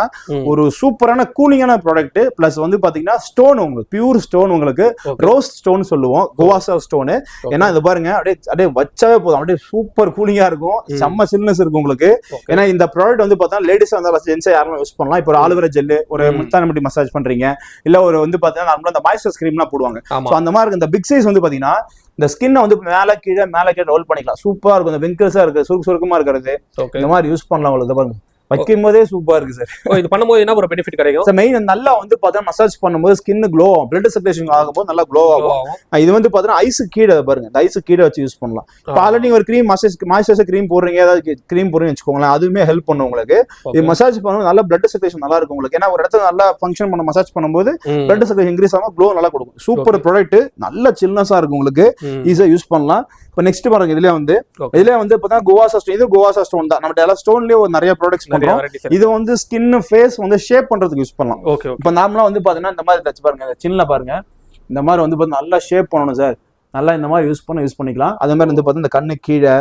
ஒரு சூப்பரான கூலிங்கான ப்ராடக்ட். பிளஸ் வந்து பாத்தீங்கன்னா ஸ்டோன் உங்களுக்கு பியூர் ஸ்டோன் உங்களுக்கு ரோஸ் ஸ்டோன் சொல்லுவோம், குவாசா ஸ்டோன். ஏன்னா இது பாருங்க அப்படியே வச்சாவே போதும், அப்படியே சூப்பர் கூலிங்கா இருக்கும், செம்ம சில்னஸ் இருக்கும் உங்களுக்கு. ஏன்னா இந்த ப்ராடக்ட் வந்து பார்த்தா லேடிஸ் வந்து ஜென்ஸா யாரும் யூஸ் பண்ணலாம். இப்போ ஒரு ஆலுவேரா ஜெல், ஒரு முல்தானி மசாஜ் பண்றீங்க, இல்ல ஒரு வந்து பாத்தீங்கன்னா நார்மலா இந்த மாய்ஸ்சர் கிரீம்லாம் போடுவாங்க. சோ அந்த மாதிரி இந்த பிக் சைஸ் வந்து பாத்தீங்கன்னா இந்த ஸ்கின்னை வந்து மேல கீழே ரோல் பண்ணிக்கலாம். சூப்பரா இருக்கும். இந்த விங்கிள்ஸா இருக்கு, சுருக்கமா இருக்கிறது இந்த மாதிரி யூஸ் பண்ணலாம் உங்களுக்கு. பாருங்க வைக்கும் போதே சூப்பரா இருக்கு சார். இது பண்ணும்போது என்ன ஒரு பெனிஃபிட் கிடைக்கும் சார்? மெயின் நல்லா வந்து பார்த்தா மசாஜ் பண்ணும்போது ஸ்கின் க்ளோ ஆகும், பிளட் சர்க்குலேஷன் ஆகும்போது நல்லா க்ளோ ஆகும். இது வந்து பார்த்தீங்கன்னா ஐஸ் கீழே பாருங்க, இந்த ஐஸ் கீழே வச்சு யூஸ் பண்ணலாம். இப்போ ஆல்ரெடி ஒரு க்ரீம் மாய்ஸ்சரைசர் க்ரீம் போடுறீங்க, ஏதாவது க்ரீம் போடுறீங்கன்னு வச்சுக்கோங்களேன், அதுவுமே ஹெல்ப் பண்ணும் உங்களுக்கு. இது மசாஜ் பண்ணும்போது நல்லா பிளட் சர்க்குலேஷன் நல்லா இருக்கும் உங்களுக்கு. ஏன்னா ஒரு இடத்துல நல்லா ஃபங்க்ஷன் பண்ண மசாஜ் பண்ணும்போது பிளட் சர்க்குலேஷன் இன்க்ரீஸ் ஆகும், க்ளோ நல்லா கொடுக்கும். சூப்பர் ப்ராடக்ட், நல்ல சில்னஸா இருக்கும் உங்களுக்கு, ஈஸியா யூஸ் பண்ணலாம். இப்போ நெக்ஸ்ட் பாருங்க இதுல வந்து பார்த்தா குவாசா ஸ்டோன். இது குவாசா ஸ்டோன் தான். நம்ம எல்லா ஸ்டோன்லயே ஒரு நிறைய ப்ராடக்ட்ஸ் பண்றோம். இது வந்து ஸ்கின் ஃபேஸ் வந்து ஷேப் பண்றதுக்கு யூஸ் பண்ணலாம். இப்போ நார்மலா வந்து பாத்தீங்கன்னா இந்த மாதிரி டச் பாருங்க, சின்ன பாருங்க, இந்த மாதிரி வந்து பாத்தீங்கன்னா நல்லா ஷேப் பண்ணணும் சார். நல்லா இந்த மாதிரி யூஸ் பண்ணிக்கலாம். அதே மாதிரி வந்து பார்த்தா இந்த கண்ணு கீழே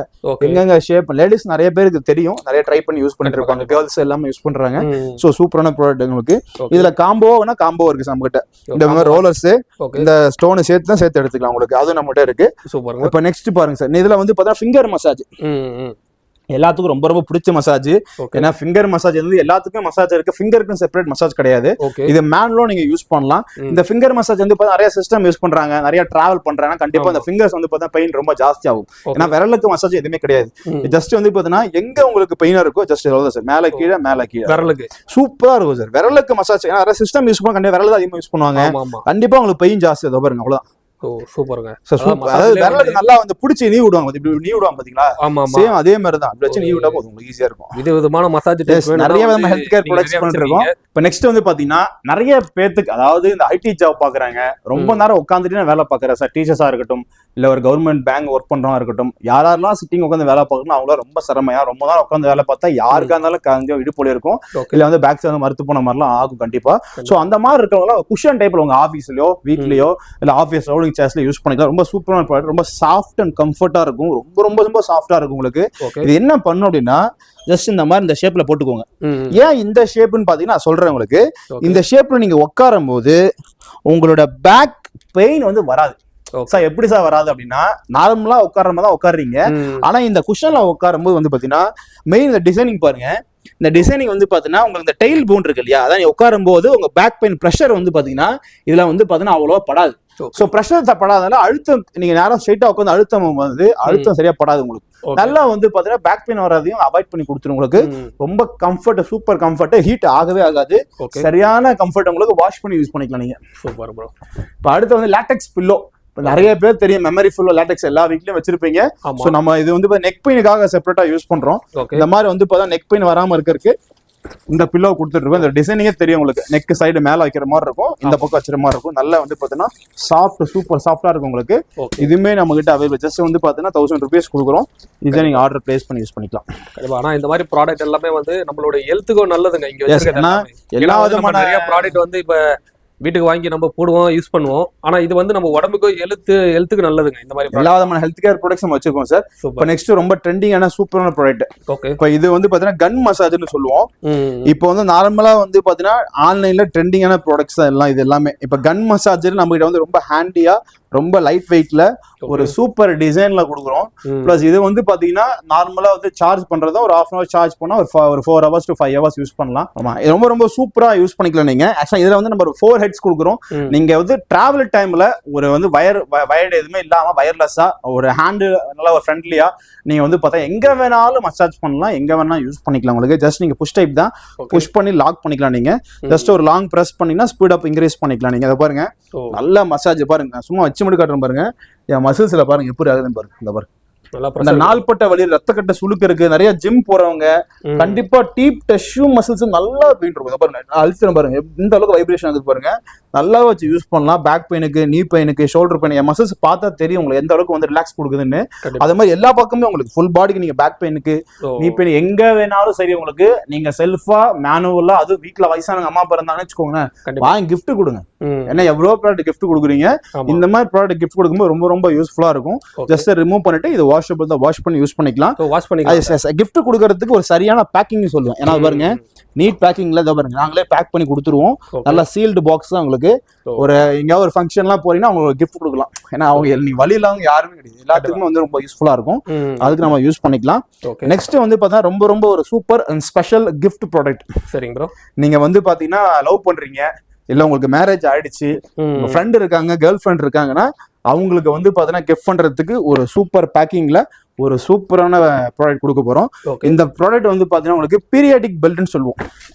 எங்கெங்க ஷேப் லேடிஸ் நிறைய பேருக்கு தெரியும், நிறைய ட்ரை பண்ணி யூஸ் பண்ணிட்டு இருப்பாங்க. கேர்ள்ஸ் எல்லாமே யூஸ் பண்றாங்க. சோ சூப்பரான ப்ராடக்ட் உங்களுக்கு. இதுல காம்போ இருக்கு நம்ம கிட்ட. இந்த மாதிரி ரோலர்ஸ், இந்த ஸ்டோன் சேர்த்து எடுத்துக்கலாம் உங்களுக்கு. அது நம்ம கிட்ட இருக்கு. இப்போ நெக்ஸ்ட் பாருங்க சார், இதுல வந்து பார்த்தா ஃபிங்கர் மசாஜ் எல்லாத்துக்கும் ரொம்ப ரொம்ப பிடிச்ச மசாஜ். ஏன்னா ஃபிங்கர் மசாஜ் வந்து எல்லாத்துக்கும் மசாஜ் இருக்கு, ஃபிங்கருக்கும் செப்பரேட் மசாஜ் கிடையாது. இது மேனுவலும் நீங்க யூஸ் பண்ணலாம். இந்த ஃபிங்கர் மசாஜ் வந்து நிறைய சிஸ்டம் யூஸ் பண்றாங்க, நிறைய டிராவல் பண்றாங்க. கண்டிப்பா இந்த ஃபிங்கர்ஸ் வந்து பார்த்தா பெயின் ரொம்ப ஜாஸ்தி ஆகும். ஏன்னா விரலுக்கு மசாஜ் எதுவுமே கிடையாது. ஜஸ்ட் வந்து பாத்தீங்கன்னா எங்க உங்களுக்கு பெயினா இருக்கோ ஜஸ்ட் சார் மேல கீழே விரலுக்கு சூப்பரா இருக்கும் சார். விரலுக்கு மசாஜ் ஏன்னா சிஸ்டம் யூஸ் பண்ண கண்டிப்பா விரல் அதிகமா யூஸ் பண்ணுவாங்க. கண்டிப்பா உங்களுக்கு பெயின் ஜாஸ்தி. அதை பாருங்க அவ்வளவுதான். ஓ சூப்பருங்க. So, அதாவது விரலுக்கு நல்லா வந்து பிடிச்சி நீ விடுவாங்க, இப்படி நீ விடுவாங்க பாத்தீங்களா, ஆமா ஆமா, சேம் அதே மாதிரி தான். அப்படி வச்சு நீ விட்டா போதும், உங்களுக்கு ஈஸியா இருக்கும். விதவிதமான மசாஜ் நிறைய விதமான ஹெல்த் கேர் ப்ராடக்ட்ஸ் பண்ணிட்டு இருக்கோம். இப்போ நெக்ஸ்ட் வந்து பாத்தீங்கன்னா நிறைய பேத்துக்கு, அதாவது இந்த ஐடி ஜாப் பாக்குறாங்க, ரொம்ப நேரம் உட்காந்துட்டு வேலை பாக்குற சார், டீச்சர்ஸா இருக்கட்டும் இல்ல ஒரு கவர்மெண்ட் பேங்க் ஒர்க் பண்றவா இருக்கட்டும், யாரெல்லாம் சிட்டிங் உட்காந்து வேலை பார்க்கணும் அவங்கள ரொம்ப சிரமையா, ரொம்ப நேரம் உட்காந்து வேலை பார்த்தா யாருக்கா இருந்தாலும் கொஞ்சம் இடுப்பொலி இருக்கும், இல்ல வந்து பேக் சைடு மறுத்து போன மாதிரிலாம் ஆகும் கண்டிப்பா. சோ அந்த மாதிரி இருக்கவங்க குஷன் டைப்ல உங்க ஆபீஸ்லயோ வீட்லயோ இல்ல ஆபீஸ் ரவுலிங் சேர்ஸ்ல யூஸ் பண்ணிக்கலாம். ரொம்ப சூப்பரான ப்ராடக்ட், ரொம்ப சாஃப்ட் அண்ட் கம்ஃபர்ட்டா இருக்கும், ரொம்ப ரொம்ப ரொம்ப சாஃப்டா இருக்கும் உங்களுக்கு. இது என்ன பண்ணும் அப்படின்னா, ஜஸ்ட் இந்த மாதிரி இந்த ஷேப்ல போட்டுக்கோங்க. ஏன் இந்த ஷேப்னு பாத்தீங்கன்னா சொல்றேன் உங்களுக்கு, இந்த ஷேப்ல நீங்க உட்காரும் போது உங்களோட பேக் பெயின் வந்து வராது. சார் எப்படி சார் வராது அப்படின்னா, நார்மலா உட்கார்ற மாதிரி தான் உட்காடுறீங்க, ஆனா இந்த குஷன்ல உட்காரும் போது வந்து பாத்தீங்கன்னா மெயின் இந்த டிசைனிங் பாருங்க. இந்த டிசைனிங் வந்து பாத்தீங்கன்னா உங்களுக்கு இந்த டெயில் போன் இருக்கு இல்லையா, அதான் உட்காரும் போது உங்க பேக் பெயின் பிரஷர் வந்து பாத்தீங்கன்னா இதுல வந்து பாத்தீங்கன்னா அவ்வளவா படாது. சோ பிரஷர் படாதனால அழுத்தம், நீங்க நேரம் ஸ்ட்ரைட்டா உட்காந்து அழுத்தம் வந்து அழுத்தம் சரியா படாது உங்களுக்கு. நல்லா வந்து பாத்தீங்கன்னா பேக் பெயின் வராதையும் அவாய்ட் பண்ணி கொடுத்துரும் உங்களுக்கு. ரொம்ப கம்ஃபர்ட், சூப்பர் கம்ஃபர்ட், ஹீட் ஆகவே ஆகாது, சரியான கம்ஃபர்ட் உங்களுக்கு. வாஷ் பண்ணி யூஸ் பண்ணிக்கலாம் நீங்க. Super bro. இப்போ அடுத்து வந்து லேட்டெக்ஸ் பில்லோ. நிறைய பேர் தெரியும், மெமரி ஃபுல்லோ லேட்டெக்ஸ் எல்லா வீட்லயும் வச்சிருப்பீங்க. சோ நம்ம இது வந்து நெக் பெயினுக்காக செப்பரேட்டா யூஸ் பண்றோம். இந்த மாதிரி வந்து பார்த்தா நெக் பெயின் வராம இருக்கிறதுக்கு இந்த பில்லோ கொடுத்துட்டு இருக்கோம். இந்த டிசைனிங்கே தெரியும் உங்களுக்கு, நெக் சைடு மேல வைக்கிற மாதிரி இருக்கும், இந்த பக்கம் வச்சுற மாதிரி இருக்கும். நல்லா வந்து பாத்தீங்கன்னா சாஃப்ட், சூப்பர் சாஃப்டா இருக்கும் உங்களுக்கு. இதுவுமே நம்ம கிட்ட அவைலபிள். ஜஸ்ட் வந்து பாத்தீங்கன்னா 1000 rupees கொடுக்குறோம். இதை நீங்க ஆர்டர் பிளேஸ் பண்ணி யூஸ் பண்ணிக்கலாம். ஆனா இந்த மாதிரி ப்ராடக்ட் எல்லாமே வந்து நம்மளோட ஹெல்த்துக்கும் நல்லதுங்க. இங்க எல்லா விதமான நிறைய ப்ராடக்ட் வந்து இப்ப வீட்டுக்கு வாங்கி நம்ம போடுவோம், யூஸ் பண்ணுவோம். ஆனா இது வந்து நம்ம உடம்புக்கும் ஹெல்த்துக்கு நல்லதுங்க. இந்த மாதிரி எல்லா விதமான ஹெல்த் கேர் ப்ராடக்ட்ஸ் நம்ம வச்சிருக்கோம் சார். இப்போ நெக்ஸ்ட் ரொம்ப ட்ரெண்டிங்கான சூப்பரான ப்ராடக்ட். இப்போ இது வந்து பாத்தீங்கன்னா கன் மசாஜ்னு சொல்லுவோம். இப்போ வந்து நார்மலா வந்து பாத்தீங்கன்னா ஆன்லைன்ல ட்ரெண்டிங்கான ப்ராடக்ட்ஸ் தான் எல்லாம். இது எல்லாமே இப்போ கன் மசாஜ் நம்ம கிட்ட வந்து ரொம்ப ஹேண்டியா, ரொம்ப லைட் வெயிட்ல, ஒரு சூப்பர் டிசைன்ல கொடுக்குறோம். பிளஸ் இது வந்து பாத்தீங்கன்னா நார்மலா வந்து சார்ஜ் பண்றதா ஒரு 1/2 hour சார்ஜ் பண்ணா ஒரு 4 hours to 5 hours யூஸ் பண்ணலாம். ஆமா, ரொம்ப ரொம்ப சூப்பரா யூஸ் பண்ணிக்கலாம் நீங்க. ஆக்சுவலா இதுல வந்து நம்ம 4 heads கொடுக்குறோம். நீங்க வந்து டிராவல் டைம்ல ஒரு வந்து வயர்டு எதுவுமே இல்லாம வயர்லெஸ்ஸா ஒரு ஹேண்டு நல்லா ஒரு ஃப்ரெண்ட்லியா நீங்க வந்து பார்த்தா எங்க வேணாலும் மசாஜ் பண்ணலாம், எங்க வேணா யூஸ் பண்ணிக்கலாம் உங்களுக்கு. ஜஸ்ட் நீங்க புஷ் டைப் தான், புஷ் பண்ணி லாக் பண்ணிக்கலாம் நீங்க. ஜஸ்ட் ஒரு லாங் பிரஸ் பண்ணீங்கன்னா ஸ்பீட் அப் இன்க்ரீஸ் பண்ணிக்கலாம் நீங்க. அதை பாருங்க, நல்ல மசாஜ் பாருங்க. சும்மா வச்சு மட்டும் காட்டுறேன் பாருங்க, என் மசில்ஸ்ல பாருங்க எப்படி ஆகுதுன்னு பாருங்க. இந்த பாருங்க, இந்த நாள்பட்ட வலி, ரத்த கட்ட சுளுக்கு இருக்கு, நிறைய ஜிம் போறவங்க கண்டிப்பா டீப் டஷ்யூ மசில்ஸ் நல்லா பெயின் இருக்கும். பாருங்க அழுத்தம் பாருங்க, இந்த அளவுக்கு வைப்ரேஷன் ஆகுது பாருங்க. நல்லா வச்சு யூஸ் பண்ணலாம். பேக் பெயினுக்கு, நீ பெயினுக்கு, ஷோல்டர் பெயின், என் மசில்ஸ் பார்த்தா தெரியும் உங்களுக்கு எந்த அளவுக்கு வந்து ரிலாக்ஸ் கொடுக்குதுன்னு. அது மாதிரி எல்லா பக்கமே உங்களுக்கு ஃபுல் பாடிக்கு, நீங்க பேக் பெயினுக்கு, நீ பெயின் எங்க வேணாலும் சரி உங்களுக்கு, நீங்க செல்ஃபா மேனுவலா, அது வீட்டுல வயசானவங்க அம்மா அப்பா இருந்தாங்கன்னு வச்சுக்கோங்க, வாங்கி கிஃப்ட் கொடுங்க. ஏன்னா எவ்வளவு ப்ராடக்ட் கிஃப்ட் கொடுக்குறீங்க, இந்த மாதிரி ப்ராடக்ட் கிஃப்ட் கொடுக்கும்போது ரொம்ப ரொம்ப யூஸ்ஃபுல்லா இருக்கும். ஜஸ்ட் ரிமூவ் பண்ணிட்டு இது வாஷபிள் தான், வாஷ் பண்ணி யூஸ் பண்ணிக்கலாம். கிஃப்ட் கொடுக்கறதுக்கு ஒரு சரியான பேக்கிங் சொல்லுவேன். ஏன்னா பாருங்க நீட் பேக்கிங்ல இதை பாருங்க, நாங்களே பேக் பண்ணி கொடுத்துருவோம். நல்லா சீல்டு பாக்ஸ் தான் உங்களுக்கு. ஒரு எங்கேயாவது ஒரு ஃபங்க்ஷன்லாம் போறீங்கன்னா அவங்களுக்கு கிஃப்ட் கொடுக்கலாம். ஏன்னா அவங்க நீ வழி இல்லாம யாருமே கிடையாது, எல்லாத்துக்குமே வந்து ரொம்ப யூஸ்ஃபுல்லா இருக்கும். அதுக்கு நம்ம யூஸ் பண்ணிக்கலாம். நெக்ஸ்ட் வந்து பார்த்தா ரொம்ப ரொம்ப ஒரு super and special gift product. சரிங்க ப்ரோ. நீங்க வந்து பாத்தீங்கன்னா லவ் பண்றீங்க, இல்ல உங்களுக்கு மேரேஜ் ஆயிடுச்சு, உங்க ஃப்ரெண்ட் இருக்காங்க, கேர்ள் ஃப்ரெண்ட் இருக்காங்கன்னா அவங்களுக்கு வந்து பாத்தீங்கன்னா கிஃப்ட் பண்றதுக்கு ஒரு சூப்பர் பேக்கிங்ல ஒரு சூப்பரான ப்ராடக்ட் கொடுக்க போறோம். இந்த ப்ராடக்ட் வந்து பாத்தீங்கன்னா உங்களுக்கு பீரியாடிக் பெல்ட்னு சொல்லுவோம்.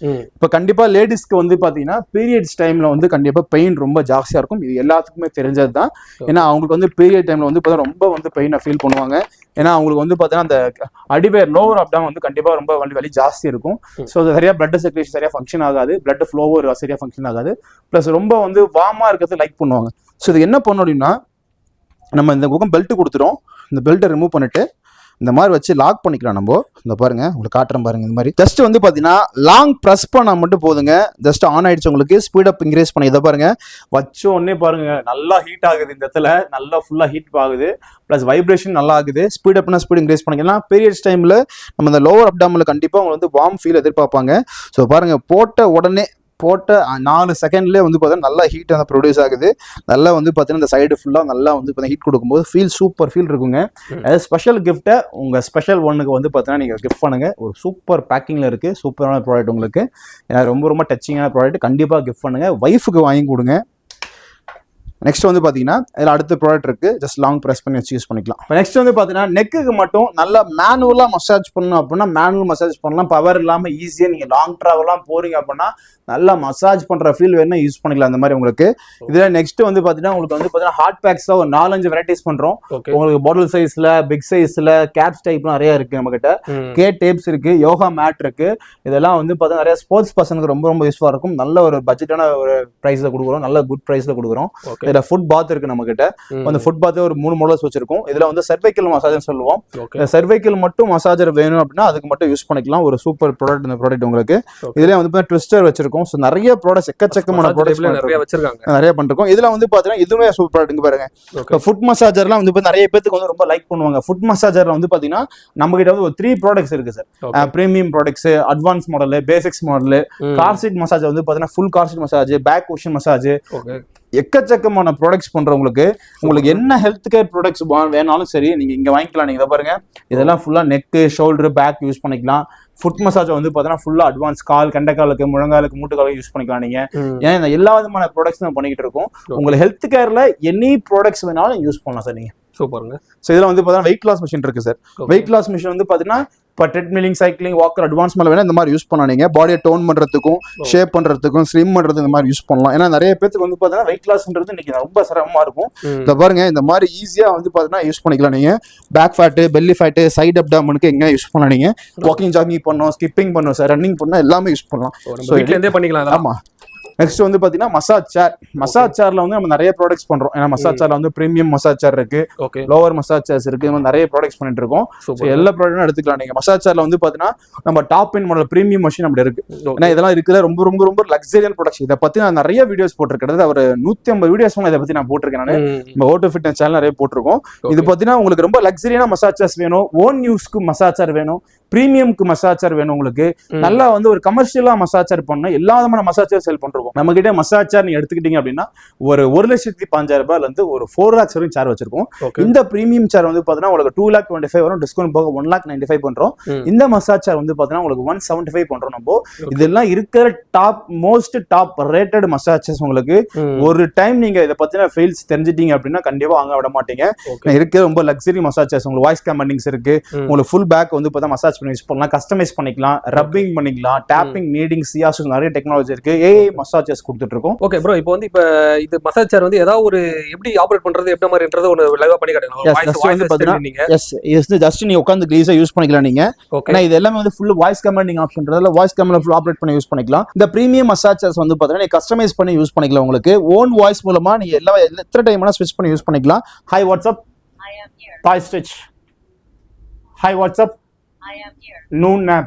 இப்ப கண்டிப்பா லேடிஸ்க்கு வந்து பாத்தீங்கன்னா பீரியட்ஸ் டைம்ல வந்து கண்டிப்பா பெயின் ரொம்ப ஜாஸ்தியா இருக்கும். இது எல்லாத்துக்குமே தெரிஞ்சது தான். ஏன்னா அவங்களுக்கு வந்து பீரியட் டைம்ல வந்து ரொம்ப வந்து பெயினை ஃபீல் பண்ணுவாங்க. ஏன்னா அவங்களுக்கு வந்து பாத்தீங்கன்னா அந்த அடிவேர் லோவர் அப்டாம் வந்து கண்டிப்பா ரொம்ப வலி ஜாஸ்தி இருக்கும். ஸோ சரியா பிளட் சர்க்குலேஷன் சரியா ஃபங்க்ஷன் ஆகாது, பிளட் ஃப்ளோவும் சரியா ஃபங்க்ஷன் ஆகாது. பிளஸ் ரொம்ப வந்து வார்மா இருக்கிறது லைக் பண்ணுவாங்க. ஸோ இது என்ன பண்ணணும் அப்படின்னா, நம்ம இந்த பக்கம் பெல்ட் கொடுத்துரும், இந்த பெல்ட்டை ரிமூவ் பண்ணிட்டு இந்த மாதிரி வச்சு லாக் பண்ணிக்கலாம். நம்ம இந்த பாருங்க, உங்களுக்கு காட்டுறேன் பாருங்க. இந்த மாதிரி ஜஸ்ட் வந்து பாத்தீங்கன்னா லாங் ப்ரெஸ் பண்ணா மட்டும் போதுங்க. ஜஸ்ட் ஆன் ஆயிடுச்சு உங்களுக்கு. ஸ்பீட் அப் இன்க்ரீஸ் பண்ணி இதை பாருங்க, வச்ச உடனே பாருங்க நல்லா ஹீட் ஆகுது. இந்த இடத்துல நல்லா ஃபுல்லா ஹீட் ஆகுது, பிளஸ் வைப்ரேஷன் நல்லா ஆகுது. ஸ்பீட் அப்னா ஸ்பீட் இன்க்ரீஸ் பண்ணிக்கலாம். பீரியட்ஸ் டைம்ல நம்ம இந்த லோவர் அப்டாமில் கண்டிப்பா உங்களுக்கு வந்து வார்ம் ஃபீல் எதிர்பார்ப்பாங்க. ஸோ பாருங்க, போட்ட 4 செகண்ட்லேயே வந்து பார்த்தீங்கன்னா நல்லா ஹீட் வந்து ப்ரொடியூஸ் ஆகுது. நல்லா வந்து பார்த்தீங்கன்னா இந்த சைடு ஃபுல்லாக நல்லா வந்து பார்த்தீங்கன்னா ஹீட் கொடுக்கும்போது சூப்பர் ஃபீல் இருக்குங்க. அதாவது ஸ்பெஷல் கிஃப்ட்டை உங்கள் ஸ்பெஷல் ஒன்னுக்கு வந்து பார்த்தீங்கன்னா நீங்கள் கிஃப்ட் பண்ணுங்க. ஒரு சூப்பர் பேக்கிங்கில் இருக்குது, சூப்பரான ப்ராடக்ட் உங்களுக்கு. ரொம்ப ரொம்ப டச்சிங்கான ப்ராடக்ட், கண்டிப்பாக கிஃப்ட் பண்ணுங்க. ஒய்ஃபுக்கு வாங்கி கொடுங்க. நெக்ஸ்ட் வந்து பாத்தீங்கன்னா இதுல அடுத்த ப்ராடக்ட் இருக்கு, ஜஸ்ட் லாங் பிரஸ் பண்ணி வச்சு யூஸ் பண்ணிக்கலாம். நெக்ஸ்ட் வந்து பாத்தீங்கன்னா நெக்குக்கு மட்டும் நல்லா மேனுவலா மசாஜ் பண்ணணும் அப்படின்னா மேனுவல் மசாஜ் பண்ணலாம். பவர் இல்லாம ஈஸியா நீங்க லாங் டிராவல்லாம் போறீங்க அப்படின்னா நல்லா மசாஜ் பண்ற ஃபீல் வேணா யூஸ் பண்ணிக்கலாம் அந்த மாதிரி உங்களுக்கு. இதுல நெக்ஸ்ட் வந்து பாத்தீங்கன்னா உங்களுக்கு வந்து பாத்தீங்கன்னா ஹாட் பேக்ஸ்ல ஒரு 4-5 வெரைட்டிஸ் பண்றோம். உங்களுக்கு பாட்டில் சைஸ்ல, பிக் சைஸ்ல, கேப்ஸ் டைப்லாம் நிறைய இருக்கு நம்ம கிட்ட. கே டேப்ஸ் இருக்கு, யோகா மேட் இருக்கு. இதெல்லாம் வந்து பாத்தீங்கன்னா நிறைய ஸ்போர்ட்ஸ் பர்சனுக்கு ரொம்ப ரொம்ப யூஸ்ஃபுல்லா இருக்கும். நல்ல ஒரு பட்ஜெட்டான ஒரு பிரைஸ்ல கொடுக்குறோம், நல்ல குட் பிரைஸ்ல கொடுக்குறோம். இதுல ஃபுட் பாத் இருக்கு நம்ம கிட்ட. அந்த ஃபுட் பாத் ஒரு 3 மாடல்ஸ் வச்சிருக்கோம். இதுல வந்து சர்வைக்கல் மசாஜ் சொல்லுவோம். சர்வைக்கல் மட்டும் மசாஜர் வேணும் அப்படின்னா அதுக்கு மட்டும் யூஸ் பண்ணிக்கலாம். ஒரு சூப்பர் ப்ராடக்ட் இந்த ப்ராடக்ட் உங்களுக்கு. இதுல வந்து ட்விஸ்டர் வச்சிருக்கோம். ஸோ நிறைய ப்ராடக்ட்ஸ், எக்கச்சக்கமான ப்ராடக்ட்ஸ் நிறைய பண்ணிருக்கோம். இதுல வந்து பாத்தீங்கன்னா இதுவுமே சூப்பர் ப்ராடக்ட் பாருங்க. ஃபுட் மசாஜர்லாம் வந்து நிறைய பேருக்கு வந்து ரொம்ப லைக் பண்ணுவாங்க. ஃபுட் மசாஜர்ல வந்து பாத்தீங்கன்னா நம்ம கிட்ட வந்து ஒரு 3 ப்ராடக்ட்ஸ் இருக்கு சார். Premium products, advance model, basics model, car seat massage வந்து பாத்தீங்கன்னா full car seat massage, back cushion massage, எக்கச்சக்கமான ப்ராடக்ட்ஸ் பண்றவங்களுக்கு. உங்களுக்கு என்ன ஹெல்த் கேர் ப்ராடக்ட்ஸ் வேணாலும் சரி நீங்க இங்க வாங்கிக்கலாம். நீங்க இதை பாருங்க, இதெல்லாம் ஃபுல்லா நெக், ஷோல்டர், பேக் யூஸ் பண்ணிக்கலாம். ஃபுட் மசாஜ் வந்து பாத்தீங்கன்னா ஃபுல்லா அட்வான்ஸ் கால், கண்டைக்காலுக்கு, முழங்காலுக்கு, மூட்டுக்காலுக்கு யூஸ் பண்ணிக்கலாம் நீங்க. ஏன்னா இந்த எல்லா விதமான ப்ராடக்ட்ஸ் நம்ம பண்ணிக்கிட்டு இருக்கோம். உங்களுக்கு ஹெல்த் கேர்ல எனி ப்ராடக்ட்ஸ் வேணாலும் யூஸ் பண்ணலாம் சார் நீங்க. சூப்பருங்க. ஸோ இதுல வந்து பாத்தீங்கன்னா வெயிட் லாஸ் மிஷின் இருக்கு சார். வெயிட் லாஸ் மிஷின் வந்து பாத்தீங்கன்னா இப்போ ட்ரெட்மில்லிங், சைக்கிளிங், வாக்கர், அட்வான்ஸ் மேல வேணா இந்த மாதிரி யூஸ் பண்ணலாம். நீங்க பாடியை டோன் பண்றதுக்கும், ஷேப் பண்றதுக்கும், ஸ்லிம் பண்றது இந்த மாதிரி யூஸ் பண்ணலாம். ஏன்னா நிறைய பேருக்கு வந்து பாத்தீங்கன்னா வெயிட் லாஸ்ன்றது இன்னைக்கு ரொம்ப சிரமமா இருக்கும். இதை பாருங்க, இந்த மாதிரி ஈஸியா வந்து பாத்தீங்கன்னா யூஸ் பண்ணிக்கலாம் நீங்க. Back fat, belly fat, side அப்டாமனுக்கு எங்க யூஸ் பண்ணலாம் நீங்க. வாக்கிங், ஜாகிங் பண்ணோம், ஸ்கிப்பிங் பண்ணோம் சார், ரன்னிங் பண்ணோம், எல்லாமே யூஸ் பண்ணலாம். ஸோ வீட்ல இருந்தே பண்ணிக்கலாம். ஆமா. நெக்ஸ்ட் வந்து பாத்தீங்கன்னா மசாஜ் சேர். மசாஜ் சேர்ல வந்து நம்ம நிறைய ப்ராடக்ட்ஸ் பண்றோம். ஏன்னா மசாஜ் சேர்ல வந்து பிரீமியம் மசாஜ் சேர் இருக்கு, லோவர் மசாஜ் சேர்ஸ் இருக்கு. இந்த மாதிரி நிறைய ப்ராடக்ட்ஸ் பண்ணிட்டு இருக்கோம். எல்லா ப்ராடக்ட்டும் எடுத்துக்கலாம் நீங்க. மசாஜ் சேர்ல வந்து பாத்தீங்கன்னா நம்ம டாப் இன் மாடல் பிரீமியம் மஷின் அப்படி இருக்கு. ஏன்னா இதெல்லாம் இருக்குல்ல ரொம்ப ரொம்ப ரொம்ப லக்ஸரியல் ப்ராடக்ட்ஸ். இதை பத்தி நான் நிறைய வீடியோஸ் போட்டிருக்கேன். ஒரு 150 வீடியோஸ் இதை பத்தி நான் போட்டிருக்கேன். நான் நம்ம ஓட்டோ ஃபிட்னஸ் சேனல் நிறைய போட்டிருக்கோம். இது பாத்தீங்கன்னா உங்களுக்கு ரொம்ப லக்ஸரியான மசாஜ் சேர்ஸ் வேணும், ஓன் யூஸ்க்கு மசாஜ் சேர் வேணும், பிரீமியம்க்கு மசாஜ் சேர் வேணும் உங்களுக்கு. நல்லா வந்து ஒரு கமர்ஷியலா மசாஜ் சேர் பண்ண எல்லா விதமான மசாஜ் சேர் செல் பண்றோம். நம்ம கிட்ட மசாஜ் சேர் நீங்க எடுத்துக்கிட்டீங்க அப்படின்னா ஒரு 1,05,000 இருந்து ஒரு 4 lakhs வரைக்கும் சேர் வச்சிருக்கோம். இந்த பிரீமியம் சேர் வந்து பாத்தீங்கன்னா உங்களுக்கு 2,25,000 வரும், டிஸ்கவுண்ட் போக 1,95,000 பண்றோம். இந்த மசாஜ் சேர் வந்து பாத்தீங்கன்னா உங்களுக்கு 175 பண்றோம் நம்ம. இதெல்லாம் இருக்கிற top most top rated massages. உங்களுக்கு ஒரு டைம் நீங்க இதை பத்தின ஃபீல்ஸ் தெரிஞ்சிட்டீங்க அப்படின்னா கண்டிப்பா வாங்க விட மாட்டீங்க. இருக்கிற ரொம்ப லக்ஸரி மசாஜஸ். உங்களுக்கு வாய்ஸ் கமாண்டிங்ஸ் இருக்கு, உங்களுக்கு ஃபுல் பேக் வந்து பார்த்தா மசாஜ் பண்ணி யூஸ் பண்ணலாம், கஸ்டமைஸ் பண்ணிக்கலாம், ரப்பிங் பண்ணிக்கலாம், டேப்பிங், நீடிங், சியாசஸ் நிறைய டெக்னாலஜி இருக்கு. ஏஐ மசாஜஸ் கொடுத்துட்டு இருக்கோம். ஓகே ப்ரோ, இப்போ வந்து இப்போ இது மசாஜ் சேர் வந்து ஏதாவது ஒரு எப்படி ஆபரேட் பண்றது, எப்படி மாதிரின்றது ஒரு லைவா பண்ணி காட்டுங்க. ஜஸ்ட் நீங்க உட்கார்ந்து ஈஸியா யூஸ் பண்ணிக்கலாம் நீங்க. ஏன்னா இது எல்லாமே வந்து ஃபுல் வாய்ஸ் கமாண்டிங் ஆப்ஷன்றதால வாய்ஸ் கமாண்ட் ஃபுல் ஆபரேட் பண்ணி யூஸ் பண்ணிக்கலாம். இந்த பிரீமியம் மசாஜஸ் வந்து பாத்தீங்கன்னா நீங்க கஸ்டமைஸ் பண்ணி யூஸ் பண்ணிக்கலாம். உங்களுக்கு ஓன் வாய்ஸ் மூலமா நீங்க எல்லா எத்தனை டைம் வேணா ஸ்விட்ச் பண்ணி யூஸ் பண்ணிக்கலாம். Hi what's up, Thai stitch, hi what's up, noon nap.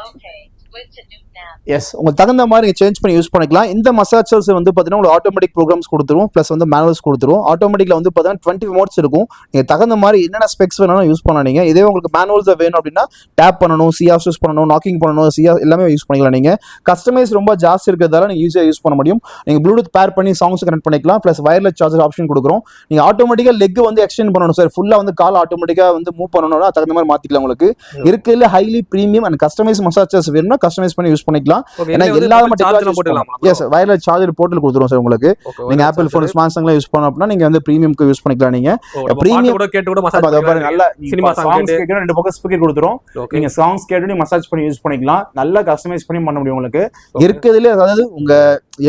Okay, switch to noon nap. Yes, உங்களுக்கு தகுந்த மாதிரி சேஞ்ச் பண்ணி யூஸ் பண்ணிக்கலாம். இந்த மசாஜர்ஸ் வந்து பார்த்தீங்கன்னா உங்களுக்கு ஆட்டோமேட்டிக் ப்ரோக்ராம்ஸ் கொடுத்துருவோம், ப்ளஸ் வந்து மேனுவல்ஸ் கொடுத்துருவோம். ஆட்டோமேட்டிக்ல வந்து பார்த்தீங்கன்னா 20 மோட்ஸ் இருக்கும். நீங்கள் தகுந்த மாதிரி என்னென்ன ஸ்பெக்ஸ் வேணாலும் யூஸ் பண்ணலாம். நீங்கள் இதே உங்களுக்கு மேனுவல்ஸ் வேணும் அப்படின்னா டேப் பண்ணணும், சியாஸ் யூஸ் பண்ணணும், நாக்கிங் பண்ணணும், சியா எல்லாமே யூஸ் பண்ணிக்கலாம். நீங்கள் கஸ்டமைஸ் ரொம்ப ஜாஸ்தி இருக்கிறதால நீங்கள் ஈஸியாக யூஸ் பண்ண முடியும். நீங்கள் ப்ளூடூத் பேர் பண்ணி சாங்ஸ் கனெக்ட் பண்ணிக்கலாம், ப்ளஸ் வயர்லெஸ் சார்ஜர் ஆப்ஷன் கொடுக்குறோம். நீங்கள் ஆட்டோமேட்டிக்காக லெக் வந்து எக்ஸ்டெண்ட் பண்ணணும் சார், ஃபுல்லாக வந்து கால் ஆட்டோமேட்டிக்காக வந்து மூவ் பண்ணணும்னா தகுந்த மாதிரி மாற்றிக்கலாம். உங்களுக்கு இருக்கிறதுல ஹைலி ப்ரீமியம் அண்ட் கஸ்டமைஸ் மசாஜர்ஸ் வேணும்னா கஸ்டமைஸ் பண்ணி யூஸ் பண்ணிக்கலாம். ஏன்னா எல்லா வயர்லெஸ் சார்ஜர் போர்ட்டல் கொடுத்துருவோம் சார் உங்களுக்கு. நீங்க ஆப்பிள் போன், சாம்சங்ல யூஸ் பண்ணணும் அப்படின்னா நீங்க வந்து பிரீமியம்க்கு யூஸ் பண்ணிக்கலாம். நீங்க பிரீமியம் கூட கேட்டு கூட மசாஜ் நல்ல சினிமா சாங்ஸ் கேட்கணும், 2 பக்கம் ஸ்பீக்கர் கொடுத்துரும். நீங்க சாங்ஸ் கேட்டு நீங்க மசாஜ் பண்ணி யூஸ் பண்ணிக்கலாம். நல்லா கஸ்டமைஸ் பண்ணி பண்ண முடியும் உங்களுக்கு. இருக்கிறதுல அதாவது உங்க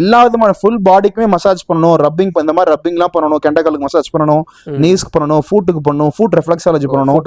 எல்லா விதமான ஃபுல் பாடிக்குமே மசாஜ் பண்ணணும், ரப்பிங் இந்த மாதிரி ரப்பிங்லாம் பண்ணணும், கெண்டக்காலுக்கு மசாஜ் பண்ணணும், நீஸ்க்கு பண்ணணும், ஃபூட்டுக்கு பண்ணணும், ஃபுட் ரெஃப்ளெக்ஸாலஜி பண்ணணும்,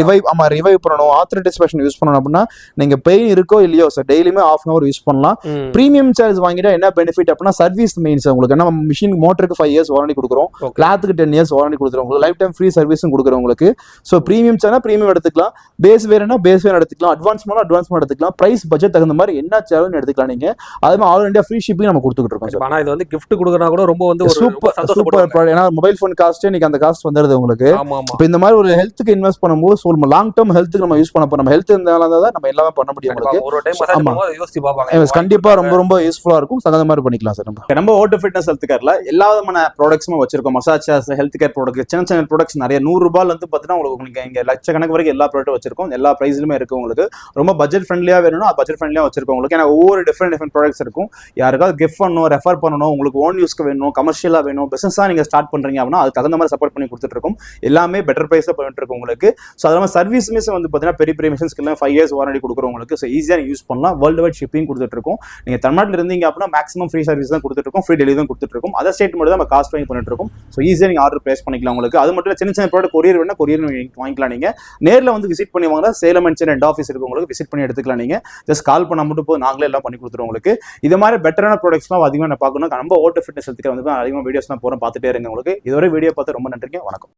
ரிவைவ் பண்ணணும், ஆர்த்ரைட்டிஸ் யூஸ் பண்ணணும் அப்படின்னா நீங்க பெயின் இருக்கோ இல்லையோ சார் டெய்லியுமே ½ hour யூஸ் பண்ணலாம். பிரீமியம் சார்ஜ் வாங்கிட்டா என்ன பெனிஃபிட் அப்படின்னா சர்வீஸ் மெயின்ஸ் உங்களுக்கு. நம்ம மிஷின் மோட்டருக்கு 5 years வாரண்டி கொடுக்குறோம், கிளாத்துக்கு 10 years வாரண்டி கொடுக்குறோம், உங்களுக்கு லைஃப் டைம் ஃப்ரீ சர்வீஸும் கொடுக்குறோம் உங்களுக்கு. ஸோ பிரீமியம் சார்னா பிரீமியம் எடுத்துக்கலாம், பேஸ் வேறுனா பேஸ் வேறு எடுத்துக்கலாம், அட்வான்ஸ் பண்ணா அட்வான்ஸ் எடுத்துக்கலாம், பிரைஸ் பட்ஜெட் தகுந்த மாதிரி என்ன சேனல் எடுத்துக்கலாம். நீங்க அதே மாதிரி ஆல் இந்தியா ஃப்ரீ ஷிப்பிங் நம்ம கொடுத்துட்டு இருக்கோம். ஆனா இது வந்து கிஃப்ட் கொடுக்கறனா கூட ரொம்ப வந்து சூப்பர். ஏன்னா மொபைல் ஃபோன் காஸ்ட் நீங்க அந்த காஸ்ட் வந்துருது உங்களுக்கு. இப்போ இந்த மாதிரி ஒரு ஹெல்த்துக்கு இன்வெஸ்ட் பண்ணும்போது லாங் டேர்ம் ஹெல்த்துக்கு நம்ம யூஸ் பண்ண நம்ம ஹெல்த் இருந்தாலும் தான் நம்ம எல்லாமே பண்ண முடியும். உங்களுக்கு யோசிச்சு பார்ப்பாங்க. கண்டிப்பா ரொம்ப யூஸ்ஃபுல்லா இருக்கும். அந்த மாதிரி பண்ணிக்கலாம் சார். நம்ம ஓட்டு ஃபிட்னஸ் ஹெல்த் கேர்ல எல்லா விதமான ப்ராடக்ட்ஸும் வச்சிருக்கோம். மசாஜ் ஹெல்த் கேர் ப்ராடக்ட், சின்ன சின்ன ப்ராடக்ட்ஸ் நிறைய ₹100 வந்து பார்த்தீங்கன்னா உங்களுக்கு இங்க லட்சக்கணக்கு வரைக்கும் எல்லா ப்ராடக்ட்டும் வச்சிருக்கோம். எல்லா பிரைஸ்லுமே இருக்கு. உங்களுக்கு ரொம்ப பட்ஜெட் ஃப்ரெண்ட்லியா வேணும்னா பட்ஜெட் ஃப்ரெண்ட்லியா வச்சிருக்கோம் உங்களுக்கு. ஏன்னா ஒவ்வொரு டிஃப்ரெண்ட் ப்ராடக்ட்ஸ் இருக்கும். யாருக்காவது கிஃப்ட் பண்ணணும், ரெஃபர் பண்ணணும், உங்களுக்கு ஓன் யூஸ்க்கு வேணும், கமர்ஷியலா வேணும், பிசினஸா நீங்க ஸ்டார்ட் பண்றீங்க அப்படின்னா அதுக்கு தகுந்த மாதிரி சப்போர்ட் பண்ணி கொடுத்துட்டு இருக்கோம். எல்லாமே பெட்டர் பிரைஸ்ல பண்ணிட்டு இருக்கும் உங்களுக்கு. ஸோ அதனால சர்வீஸுமே வந்து பார்த்தீங்கன்னா பெரிய பெரிய மிஷின்ஸ்க்கு 5 இயர்ஸ் வாரண்டி கொடுக்குறோம் உங்களுக்கு. ஸோ ஈஸியாக யூஸ் பண்ணலாம். வேர்ல்டு வைட் ஷிப்பிங் கொடுத்துட்டு இருக்கோம். நீங்க தமிழ்நாட்டில் இருந்தீங்க அப்படின்னா மேக்ஸிமம் ஃப்ரீ சர்வீஸ் தான் கொடுத்துட்டு இருக்கோம். ஃப்ரீ டெலிவரி தான் கொடுத்துட்டு இருக்கோம். அதர் ஸ்டேட் மட்டும் தான் நம்ம காஸ்ட் வாங்கி பண்ணிட்டு இருக்கோம். ஸோ ஈஸியாக நீங்க ஆர்டர் பிளேஸ் பண்ணிக்கலாம் உங்களுக்கு. அது மட்டும் சின்ன சின்ன ப்ராடக்ட் கொரியர் வேணா கொரியர் வாங்கிக்கலாம். நீங்க நேரில் வந்து விசிட் பண்ணி வாங்க. சேலம் அண்ட் சென்னை ஆஃபீஸ் இருக்கு உங்களுக்கு. விசிட் பண்ணி எடுத்துக்கலாம். நீங்க ஜஸ்ட் கால் பண்ணா மட்டும் போதும், நாங்களே எல்லாம் பண்ணி கொடுத்துருவோம் உங்களுக்கு. இது மாதிரி பெட்டரான ப்ராடக்ட்ஸ்லாம் அதிகமாக நான் பார்க்கணும். நம்ம ஓட்டு ஃபிட்னஸ் ஹெல்த் கேர் வந்து அதிகமாக வீடியோஸ்லாம் போகிறோம், பார்த்துட்டே இருங்க உங்களுக்கு. இதுவரை வீடியோ பார்த்து ரொம்ப நன்றிங்க. வணக்கம்.